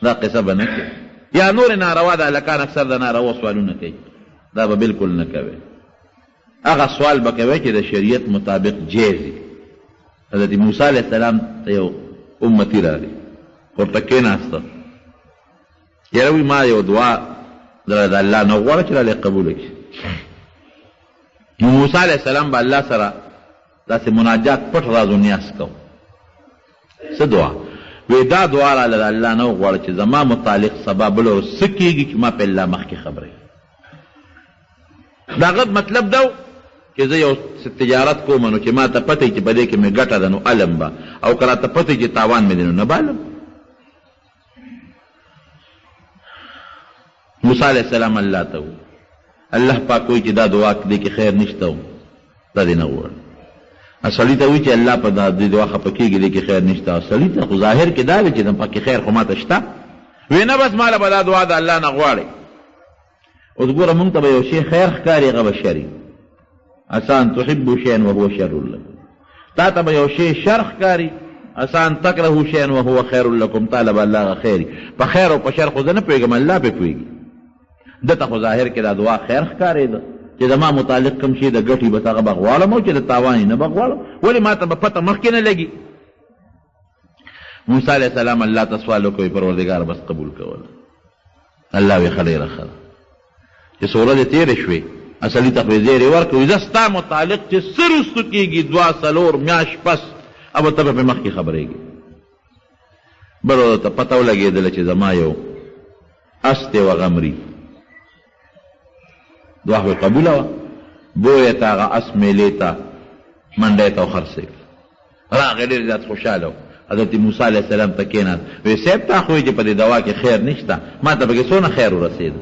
دا قصه به نه کوي یا نور ناروا د هلکان اکثر د ناروا سوالونه کوي دا به بلکل نه کوي هغه سوال به کوي چې د شریعت مطابق جایز وي حضرت موسی علیه السلام ته یو امتي راغی ورته کېناسته یاره وایي ما یو دعا د الله نه غواړه چې راله قبوله کړي نو موسی علیه السلام به الله سره داسې مناجات پټ راز و نیاز کو څه دعا وی دا دعا راله د الله نه وغواړه چې زما متعلق سبا بل ورځ څه کېږي چې ما په الله مخکې خبره د هغه مطلب دا چې زه یو تجارت کوم نو چې ما ته پته چې په دې کې مې ګټه ده نو علم به او که راته پته چې تاوان مې دی نو نه بالم موسی علیه السلام الله ته الله پاک وایي چې دا دعا دې کې خیر نشته و دا دې نه غواړم سړي ته وایي چې الله په دې دعا خفه کېږي دې کې خیر نشته او سړي ته خو ظاهر کې دا دی چې پکې خیر خو ماته شته وی نه بس ماله به دا دعا د الله نه غواړئ اوس ګوره مونږ ته به یو شی خیر ښکاري هغه به شر اسان تحبو شیئا وهو شر لکم تا ته به یو شی شر ښکاري اسان تکرهو شیئا وهو خیر لکم تا به الله هغه خیر په خیر او په شر خو زه نه پوهېږم الله پې پوهېږي دته خو ظاهر کې دا دعا خیر ښکارېده چې زما متعلق کوم شي د ګټې بس هغه به غواړم او چې د تاوان یې نه به غواړم ولې ما ته به پته مخکې نه لګي موسی علیه السلام الله ته سوال وکړي پروردګار بس قبول کوله الله وی ښه ډېره ښه چې څو ورځې تېرې شوې اصلي ته خو یې زیری ورکړو زه ستا متعلق چې څه رستو کېږي 2 میاشت پس اب ته به پې مخکې خبرېږي بل ورته پته ولګېدله چې زما یو اس دی وغمري دعا به قبوله وه. بویې ته هغه اس میلې ته منډی ته وخرڅې راغی ډېر زیات خوشحاله و. حضرت موسی علیه السلام ته کېناست وی صاحب تا خو چې په دې دوا کې خیر نشته ما ته پکې څونه خیر ورسېده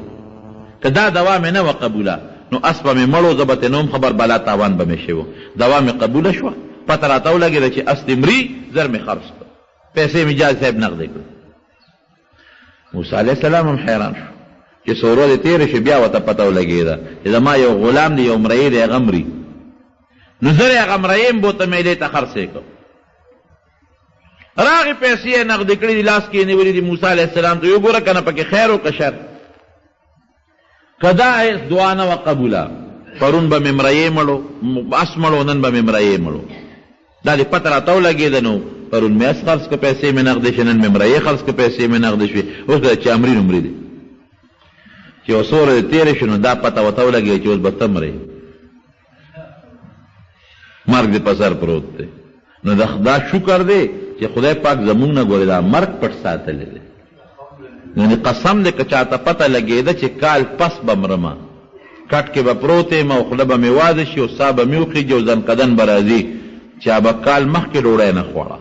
که دا دوا مې نه وه قبوله نو اس به مې مړو زه به ترې نوم خبر بلا تاوان به مې شوی دوا مې قبوله شوه پته راته ولګېده چې اس دې مري زر مې خرڅ کړ پیسې مې جاج صاحب نغدې کړ. موسی علیه السلام هم حیران شو چې څو ورځې تېرې شوې بیا ورته پته ولګېده چې زما یو غلام دی یو مرئي دی هغه مري نو زر یې هغه مرئي هم بوته میلې ته خرڅې کړ. راغې پیسې یې نغدې کړي دي لاس کې یې نیولي دي موسی علیه السلام ته وګوره که نه پکې خیر و که شر که دا دعا نه وه قبوله پرون به مې مرئي مړو اس مړو نن به مې مرئي مړو دا دې پته راته ولګېده نو پرون مې اس خرڅ که پیسې مې نغدې شوې نن مې مرئي خرڅ که پیسې مې نغدې شوې اوس به چې امري نمري دی چې اوس ورځې تېرې شو نو دا پته ورته ولګېده چې اوس به ته مرې مرګ دې په سر پروت دی. نو دا شکر دی چې خدای پاک زمونږ نه ګورې دا مرګ پټ ساتلی دی. یعنې قسم دی که چاته پته لګېده چې کال پس به مرمه کټ کې به پروت یم او خوله به مې واده شي او سا به مې وخېږي او زنقدن به راځي چې به کال مخکې ډوډۍ نه خوړه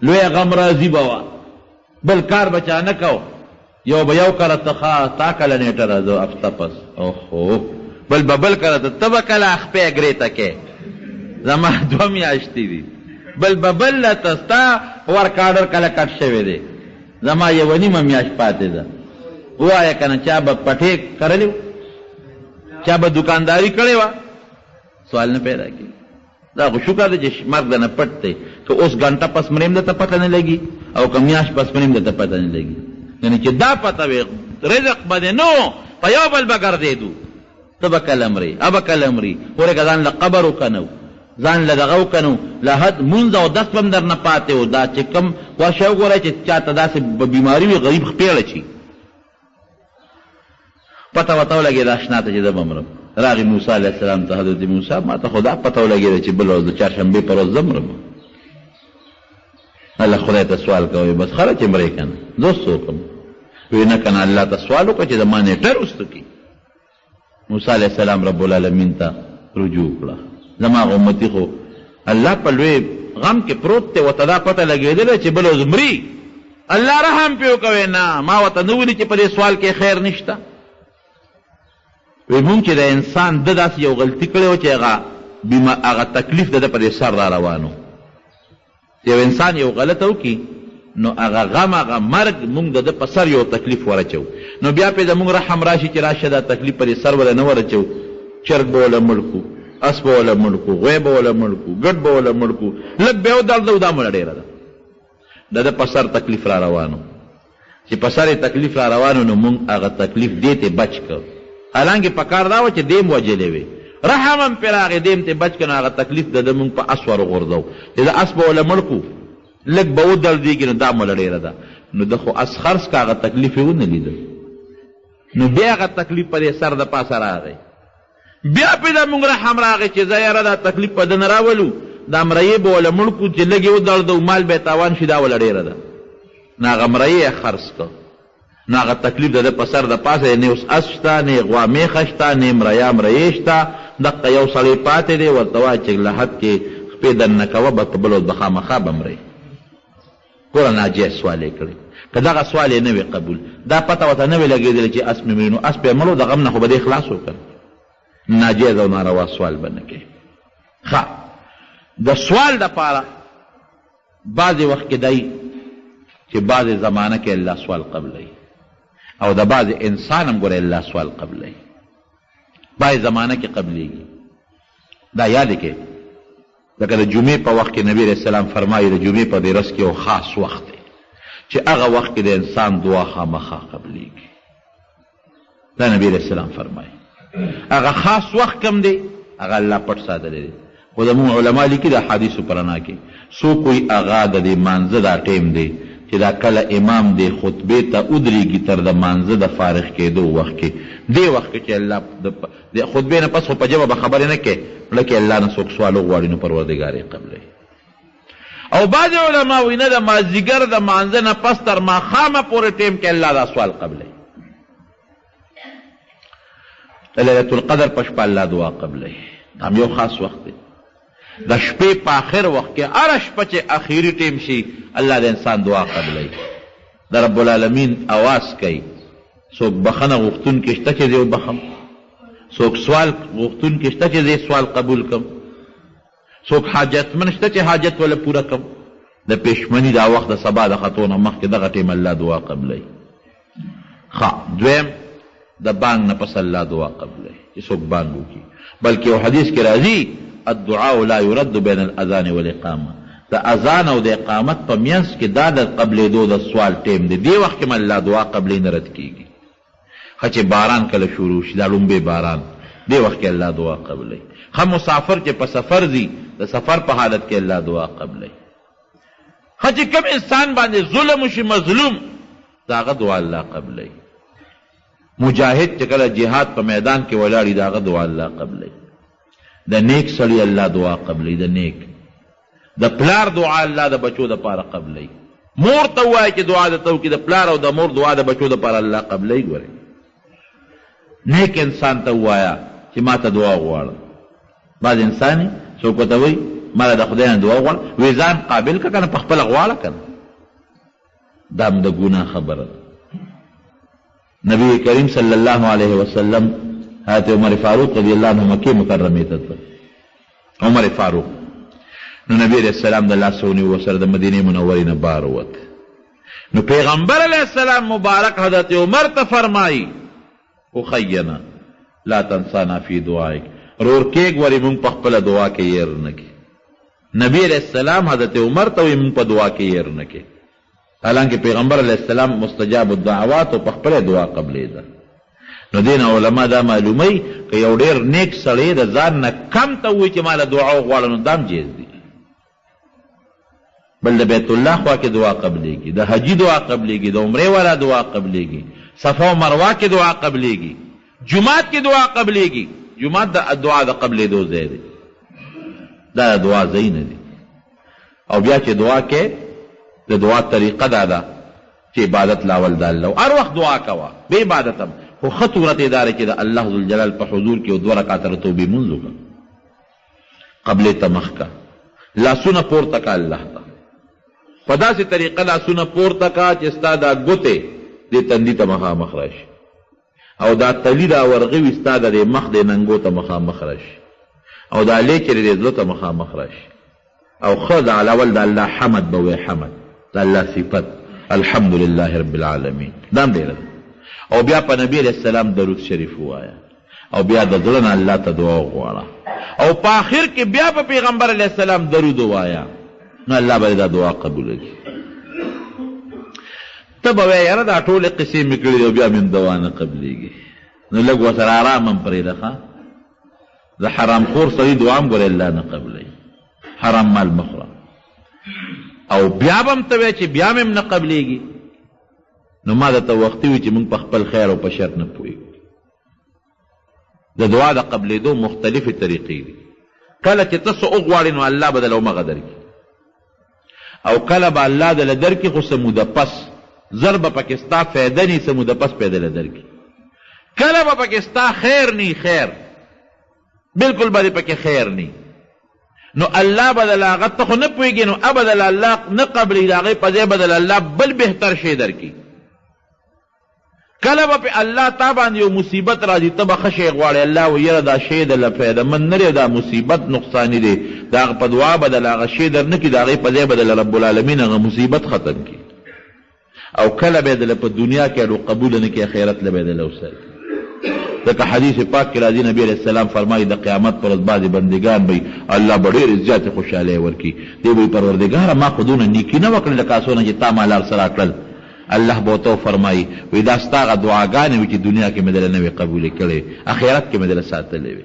لویه غم راځي به وه بل کار به چا نه کو یو به یو کله ته ښه تا کله نیټه راځه هفته پس اوهو بل به بل کله ته به کله خپې ګرېته کې زما 2 میاشتې دي بل به بل لته ستا ورک آډر کله کټ شوی دی زما 1.5 میاشت پاتې ده ووایه که نه چا به پټې کرلی و چا به دکانداري کړې وه سوال نه پیدا کېږي. دا خو شکر دی چې مرګ دنه پټ دی که اوس ګنټه پس مریم درته پته نه لګي او که میاشت پس مریم درته پته نه لګي یعنې چې دا پته وي رزق به دی نو په یو بل به ګرځېدو ته به کله مرې به کله مرې خورې که ځان له قبر وکنو ځان له دغه وکنو له حد مونځ او دس به هم در نه پاتې و دا چې کوم ورشه وګورئ چې چاته داسې بیماري وي غریب خپېړه شي پته ورته ولګېده اشنا ته چې زه به مرم. راغی موسی علیه السلام ته حضرت موسی ما ته خو دا پته ولګېده چې بل ورځ د چهارشنبې پر ورځ زه مرم. الله خدای ته سوال کوئ بس خله چې مرې که نه زه اوس څه وکړم وی نه که نه الله ته سوال وکړه چې زما نیټه رسته کړي. موسی علیه السلام رب العالمین ته رجوع کړه زما امتی خو الله په لوی غم کې پروت دی ورته دا پته لګېدله چې بل ورځ مري الله رحم پې وکوې نه ما ورته نه ولي چې په دې سوال کې خیر نشته. وی مونږ چې د انسان ده داسې یو غلطي کړې وه چې هغه تکلیف د ده په دې سر را روانو یو انسان یو غلطه وکړي نو هغه غم هغه مرګ مونږ د ده په سر یو تکلیف ورچو نو بیا پې زمونږ رحم راشي چې راشه دا تکلیف په دې سر وله نه ورچو چرګ به وله مړ کړو اس به وله مړ کړو غوی به وله مړ کړو ګډ به وله مړ کړو لږ به ودرده دا مړه ډېره ده د ده په سر تکلیف را روانو چې په سر یې تکلیف را روانو نو مونږ هغه تکلیف دې ته بچ کړ حالانکې پکار دا وه چې دیم وجلې وې رحم هم پرې راغې دیم ته بچ کړ نو هغه تکلیف د ده مونږ په اس ورغورځو چې د اس به وله مړ کړو لږ به ودرېږي نو دا مړه ډېره ده نو ده خو اس خرڅ که هغه تکلیف یې ونه لیده نو بیا هغه تکلیف په دې سر د پاسه راغی بیا پې دا مونږ رحم راغی چې زه یاره دا تکلیف په ده نه راولو دا مرئي به وله مړ کړو چې لږ یې ودرېدو مال به یې تاوان شي دا وله ډېره ده نو هغه مرئي یې خرڅ کړ نو هغه تکلیف د ده په سر د پاسه نه اوس اس شته نه یې غوا میخه شته نه یې مرئي شته دقه یو سړی پاتې دی ورته وایه چې لحد کې خپې دننه کوه به په بل ورځ به خامخا به مرئ ګوره ناجایز سوال یې کړی که دغه سوال یې نه وي قبول دا پته ورته نه وي لګېدلی چې اس مې مري نو اس به یې مړو د غم نه خو به دې خلاص وکړ ناجایز او ناروا سوال به نه کوي. ښه د سوال دپاره بعضې وخت کې دی چې بعضې زمانه کې الله سوال قبلوي او د بعضې انسان هم ګوره الله سوال قبلوي بعضې زمانه کې قبلېږي دا یاد کې لکه د جمعې په وخت کې نبی علیه السلام فرمایي د جمعې په دې ورځ کې یو خاص وخت دی چې هغه وخت کې د انسان دعا خامخا قبلېږي دا نبی علیه السلام فرمایي هغه خاص وخت کم دی هغه الله پټ ساتلی دی خو زموږ علما لیکي د احادیثو په رڼا کې څوک وایي هغه د دې مانځه دا ټیم دی چې دا کله امام دی خطبې ته ودرېږي تر د مانځه د فارغ کېدو وخت کې دې وخت کې چې الله د خطبې نه پس خو په ژبه به خبرې نه کوې زړه کې الله نه څوک سوال وغواړي نو پروردګار یې قبلوي او بعضې علما وایي نه د مازدیګر د مانځه نه پس تر ماښامه پورې ټیم کې الله دا سوال قبلوي لیلۃ القدر په شپه الله دعا قبلوي. دا یو خاص وخت دی. د شپې په آخر وخت کې هره شپه چې اخیري ټیم شي الله د انسان دعا قبلوي. د رب العالمین اواز کوي. څوک بخنه غوښتونکی شته چې زه وبخم، څوک سوال غوښتونکی شته چې زه سوال قبول کړم، څوک حاجتمن شته چې حاجت ولا پوره کړم. د پېشمني دا وخت د سبا د خطو نه مخکې دغه ټیم الله دعا قبلوي. دویم د بانګ نه پس الله دعا قبلوي چې څوک بانګ وکړي. بلکې یو حدیث کې راځي الدعاء لا يرد بین الاذان والاقامه، د اذان او د اقامت په منځ کې دا د قبلېدو د سوال ټیم دی. دې وخت کې م الله دعا قبلې نه رد کېږي. ښه چې باران کله شروع شي، دا لومبې باران، دې وخت کې الله دعا قبلوي. ښه مسافر چې په سفر ځي، د سفر په حالت کې الله دعا قبلوي. ښه چې کوم انسان باندې ظلم وشي، مظلوم، د هغه دعا الله قبلوي. مجاهد چې کله جهاد په میدان کې ولاړي، د هغه دعا الله قبلوي. د نیک سړي الله دعا قبلوي. د نیک د پلار دعا الله د بچو دپاره قبلوي. مور ته ووایي چې دعا درته وکړي، د پلار او د مور دعا د بچو دپاره الله قبلوي. ګورئ نیک انسان ته ووایه چې ما ته دعا غواړه. بعض انسان څوک ورته وایي ما د خدای نه دعا غواړه، وایي ځان قابل که که نه، په خپله غواړه که نه. دا هم د ګناه خبره ده. نبی کریم صلی الله علیه وسلم حضرت عمر فاروق رضی الله عنه مکې مکرمې ته تلل. عمر فاروق نو نبی علیہ السلام د لاسه ونیو، ورسره د مدینې منورې نه بار ووت. نو پیغمبر علیہ السلام مبارک حضرت عمر ته فرمایي اخینا لا تنسانا فی دعائک، رور کېږ ورې مونږ په خپله دعا کې ير نه کې. نبی علیہ السلام حضرت عمر ته وایي مونږ په دعا کې ير نه کې. حالانکه پیغمبر علیہ السلام مستجاب الدعوات او په خپله دعا قبلېده. نو دین علما دا معلوموي که یو ډېر نیک سړی د ځان نه کم ته وایي چې ما له دعا وغواړه، نو دا هم جیز دی. بل د بیت الله خوا کې دعا قبلېږي، د حجي دعا قبلېږي، د عمرې والا دعا قبلېږي، صفا او مروه کې دعا قبلېږي، جمعات کې دعا قبلېږي. جمعات د دعا د قبلېدو ځای دی، دا د دعا ځای نه دی. او بیا چې دعا کې د دعا طریقه دا ده چې عبادت لاول د الله، هر وخت دعا کوه بې عبادت هم، خو ښه صورت یې دا چې د الله ذوالجلال په حضور کې 2 رکعاته د توبې مونځ وکړه. قبلې ته مخ که، لاسونه پورته که الله ته، په داسې طریقه لاسونه پورته که چې ستا دا ګوتې دې تندي ته مخامخ راشي، او دا تلي دا ورغوي ستا د دې مخ دې ننګو ته مخامخ راشي، او دا لیچرې دې زړه ته مخامخ راشي. او ښه د اول د الله حمد به وایي، حمد د الله صفت، الحمدلله رب العالمین، دا هم ډېره ده. او بیا په نبی علیہ السلام درود شریف ووایه، او بیا د زړه نه الله ته دعا وغواړه، او په آخر کې بیا په پیغمبر علیہ السلام درود ووایه، نو الله به دا دعا قبوله کړي. ته به وایې یاره دا ټولې قصې مې کړي دي او بیا مې دعا نه قبلېږي، نو لږ ورسره ارام هم پرېږده. ښه د حرام خور سړي دعا هم ګورې الله نه قبلوي، حرام مال مه خوره. او بیا به هم ته وایې چې بیا مې هم نه قبلېږي، نو ما درته وختي وي چې موږ په خپل خیر او په شر نه پوهېږو. د دعا د قبلېدو مختلفې طریقې دي. کله چې ته څه وغواړې نو الله به دله همغه درکړي، او کله به الله دله درکړي خو څه موده پس، زر به پکې ستا فایده نی، څه موده پس به یې دله درکړي. کله به پکې ستا خیر نی، خیر بلکل به دې پکې خیر نی، نو الله به دله هغه ته خو نه پوهېږي، نو ابه دله الله نه قبلېږي، د هغې په ځای به دله الله بل بهتر شی درکړي. کله به په الله تا باندې یو مصیبت راځي، ته به ښه شی غواړې، الله وایي یاره دا شی دله فایدهمند نه دی، دا مصیبت نقصاني دی، د هغه په دعا به دله هغه شی در نه کړي، د هغې په ځای به دله رب العالمین هغه مصیبت ختم کړي. او کله به یې دله په دنیا کې اړو قبوله نه کړي، آخرت له به یې دله وساتي. ځکه حدیث پاک کې راځي نبی علیہ السلام فرمایي د قیامت پر ورځ بعضې بندګان به الله به ډېرې زیاتې خوشحالۍ ورکړي. دی به پروردګاره ما خو دونه نیکي نه وکړې لکه اسونه چې تا ما لار سره کړل. الله به ورته فرمایي وایي دا ستا هغه دعاګانې وي چې دنیا کې مې دله نه وې قبولې کړې، آخرت کې مې دله ساتلې وې.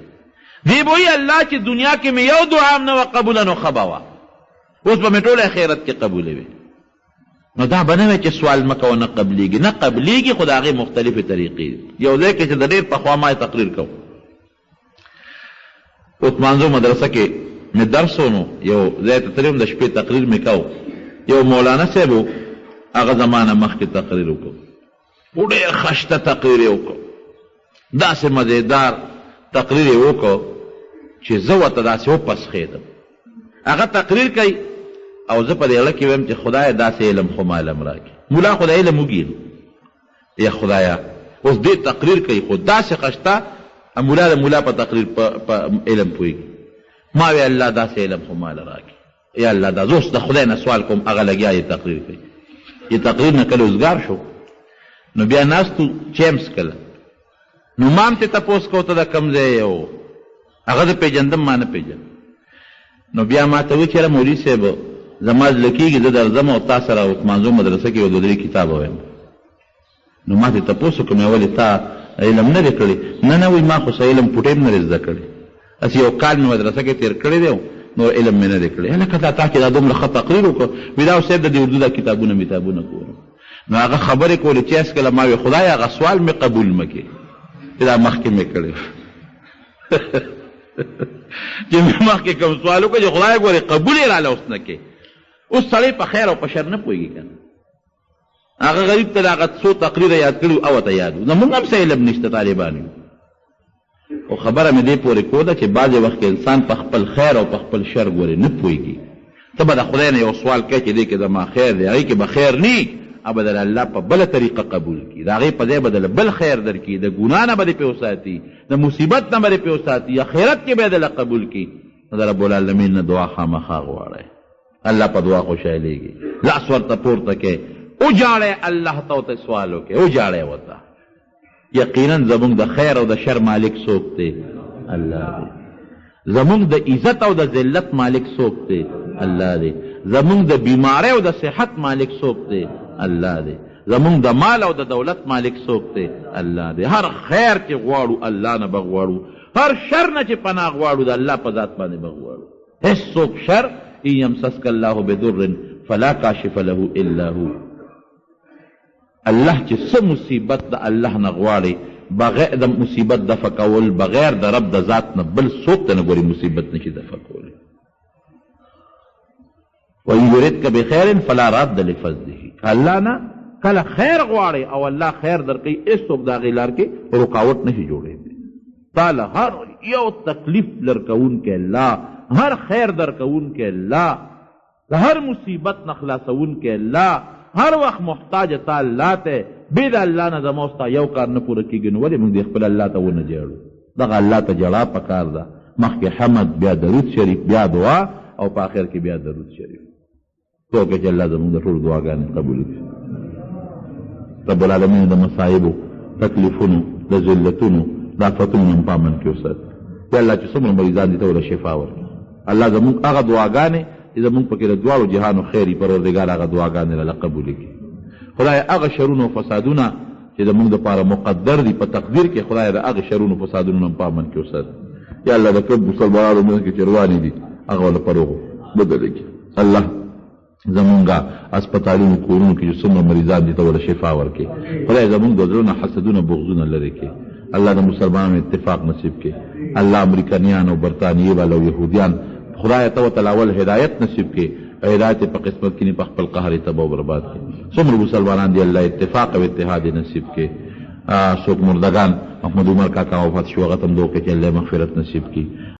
دی به وایي الله چې دنیا کې مې یو دعا هم نه وه قبوله، نو ښه به وه، اوس به مې ټوله آخرت کې قبولې وې. نو دا به نه وی چې سوال مه کوه نه قبلېږي، نه قبلېږي، خو د هغې مختلفې طریقې دي. یو ځای کې چې د ډېر پخوا ما تقریر کوو، عثمانزو مدرسه کې مې درس و، نو یو ځای ته تللی وم، د شپې تقریر مې کوو. یو مولانا صاحب و، هغه زمانه مخکې تقریر وکړو، و ډېر خشته تقریر یې وکړو. داسې مزیدار تقریر یې وکړو چې زه ورته داسې وپسخېدم. هغه تقریر کوي او زه په دې اړه کې ویم چې خدایه داسې علم خو معلم راکړي. ملا خو د علم وګیرو، یا خدایه اوس دې تقریر کوي خو داسې خشته ملا د ملا په تقریر په علم پوهېږي. ما وی الله داسې علم خو ماله راکړي. یا الله دا زه اوس د خدای نه سوال کوم، هغه لګیا یې تقریر کوي. یې تقریر نه کله اوزګار شو نو بیا ناستو چیمس کله نو ما هم ترې تپوس کو ته د کوم ځای یې هغه زه پېژندم ما نه پېژنم. نو بیا ما ته وایي چې یاره مولوي صاحب زما زړه کېږي زه درځم او تا سره مانځو مدرسه کې یو دوه درې کتاب وایم. نو ما ترې تپوس وکړم ولې تا علم نه دی کړی؟ نه وایي ما خو څه علم پوټې هم نه دی زده کړی، هسې یو کال مې مدرسه کې تېر کړی دی نور علم مې نه دی کړی. هلکه دا تا چې دا دومره ښه تقریر وکړو وایي دا صاحب د دې اردو دا کتابونه میتابونه کولم. نو هغه خبرې کولې چې هېڅکله ما وی خدای هغه سوال مې قبول مه کړې چې دا مخکې مې کړی چې مې مخکې کوم سوال وکړو چې خدای ګورې قبول یې راله اوس نه کې. اوس سړی په خیر او په شر نه پوهېږي که نه. هغه غریب ته د هغه څو تقریره یاد کړي او ته یاد و. زمونږ هم څه علم نشته طالبان یو. خو خبره مې دې پورې کوده چې بعضې وخت کې انسان په خپل خیر او په خپل شر ګورې نه پوهېږي. ته به د خدای نه یو سوال کوې چې دې کې زما خیر دی، هغې کې به خیر نه او به د الله په بله طریقه قبول کړي. د هغې په ځای به د بل خیر در کړي، د ګناه نه به دې پې وساتي، د مصیبت نه به دې پې وساتي، آخرت کې به یې دله قبول کړي. نو د رب العالمین نه دعا خامخا غواړئ. الله په دعا خوشحالېږي. لاس ورته پورته کړئ، وجاړئ الله ته ورته سوال وکړئ، وجاړئ ورته. یقینا زمونږ د خیر او د شر مالک څوک دی؟ الله دی. زمونږ د عزت او د ذلت مالک څوک دی؟ الله دی. زمونږ د بیماری او د صحت مالک څوک دی؟ الله دی. زمونږ د مال او د دولت مالک څوک دی؟ الله دی. هر خیر چې غواړو الله نه به غواړو، هر شر نه چې پناه غواړو د الله په ذات باندې به غواړو. هېڅوک شر ان یمسسک الله بدر فلا کاشف له الا هو. الله چې څه مصیبت د الله نه غواړي بغیر د مصیبت دفع کول بغیر د رب د ذات نه بل څوک ته نه ګوري مصیبت نشي دفع کولی. وان یردک بخیر فلا راد لفضله. الله نه کله خیر غواړي او الله خیر درکوي، هېڅوک د هغې لار کې رکاوټ نشي جوړېدی. تا له هر یو تکلیف لرکوونکی الله، هر خیر درکوونکی الله، د هر مصیبت نه خلاصوونکی الله، هر وخت محتاج تا الله ته. بې د الله نه زما ستا یو کار نه پوره کېږي. نو ولې موږ دې خپل الله ته ونه جاړو؟ دغه الله ته جړا پکار ده. مخکې حمد، بیا درود شریف، بیا دعا او په آخر کې بیا درود شریف. څوک چې الله زموږ د ټولو دعاګانې قبول کړي. رب العالمین د مصایبو، تکلیفونو، د ذلتونو، د آفتونو نه په امن کې وساتي. یا الله چې څومره مریضان دي ته ورله شفا ورکړي. الله زموږ هغه دعاګانې چې زموږ پکې د دواړو جهانو خیر وي، پروردګار هغه دعاګانې راله قبول کړي. خدای هغه شرونه او فسادونه چې زموږ دپاره مقدر دي په تقدیر کې، خدای د هغه شرونو او فسادونو نه په امن کې وساتي. یا الله د کوم مسلمانانو منځ کې چې روانې دي هغه ورله په روغو بدله کړي. الله زمونږ اسپتالونو کورونو کې چې څومره مریضان دي ته ورله شفا ورکړي. خدای زمونږ د زړونو حسدونه بغضونه لرې کړي. الله د مسلمانانو اتفاق نصیب کړي. الله امریکایان او برطانیې والا او یهودیان خدای ته ورته اول هدایت نصیب کړي. هدایت په قسمت کې نه په خپل قهر تباه او برباد کړي. څومره مسلمانان دي الله اتفاق او اتحاد نصیب کړي. څوک مردگان محمد عمر کاکا وفات شو هغه ته هم دعا وکړي چې الله مغفرت نصیب کړي.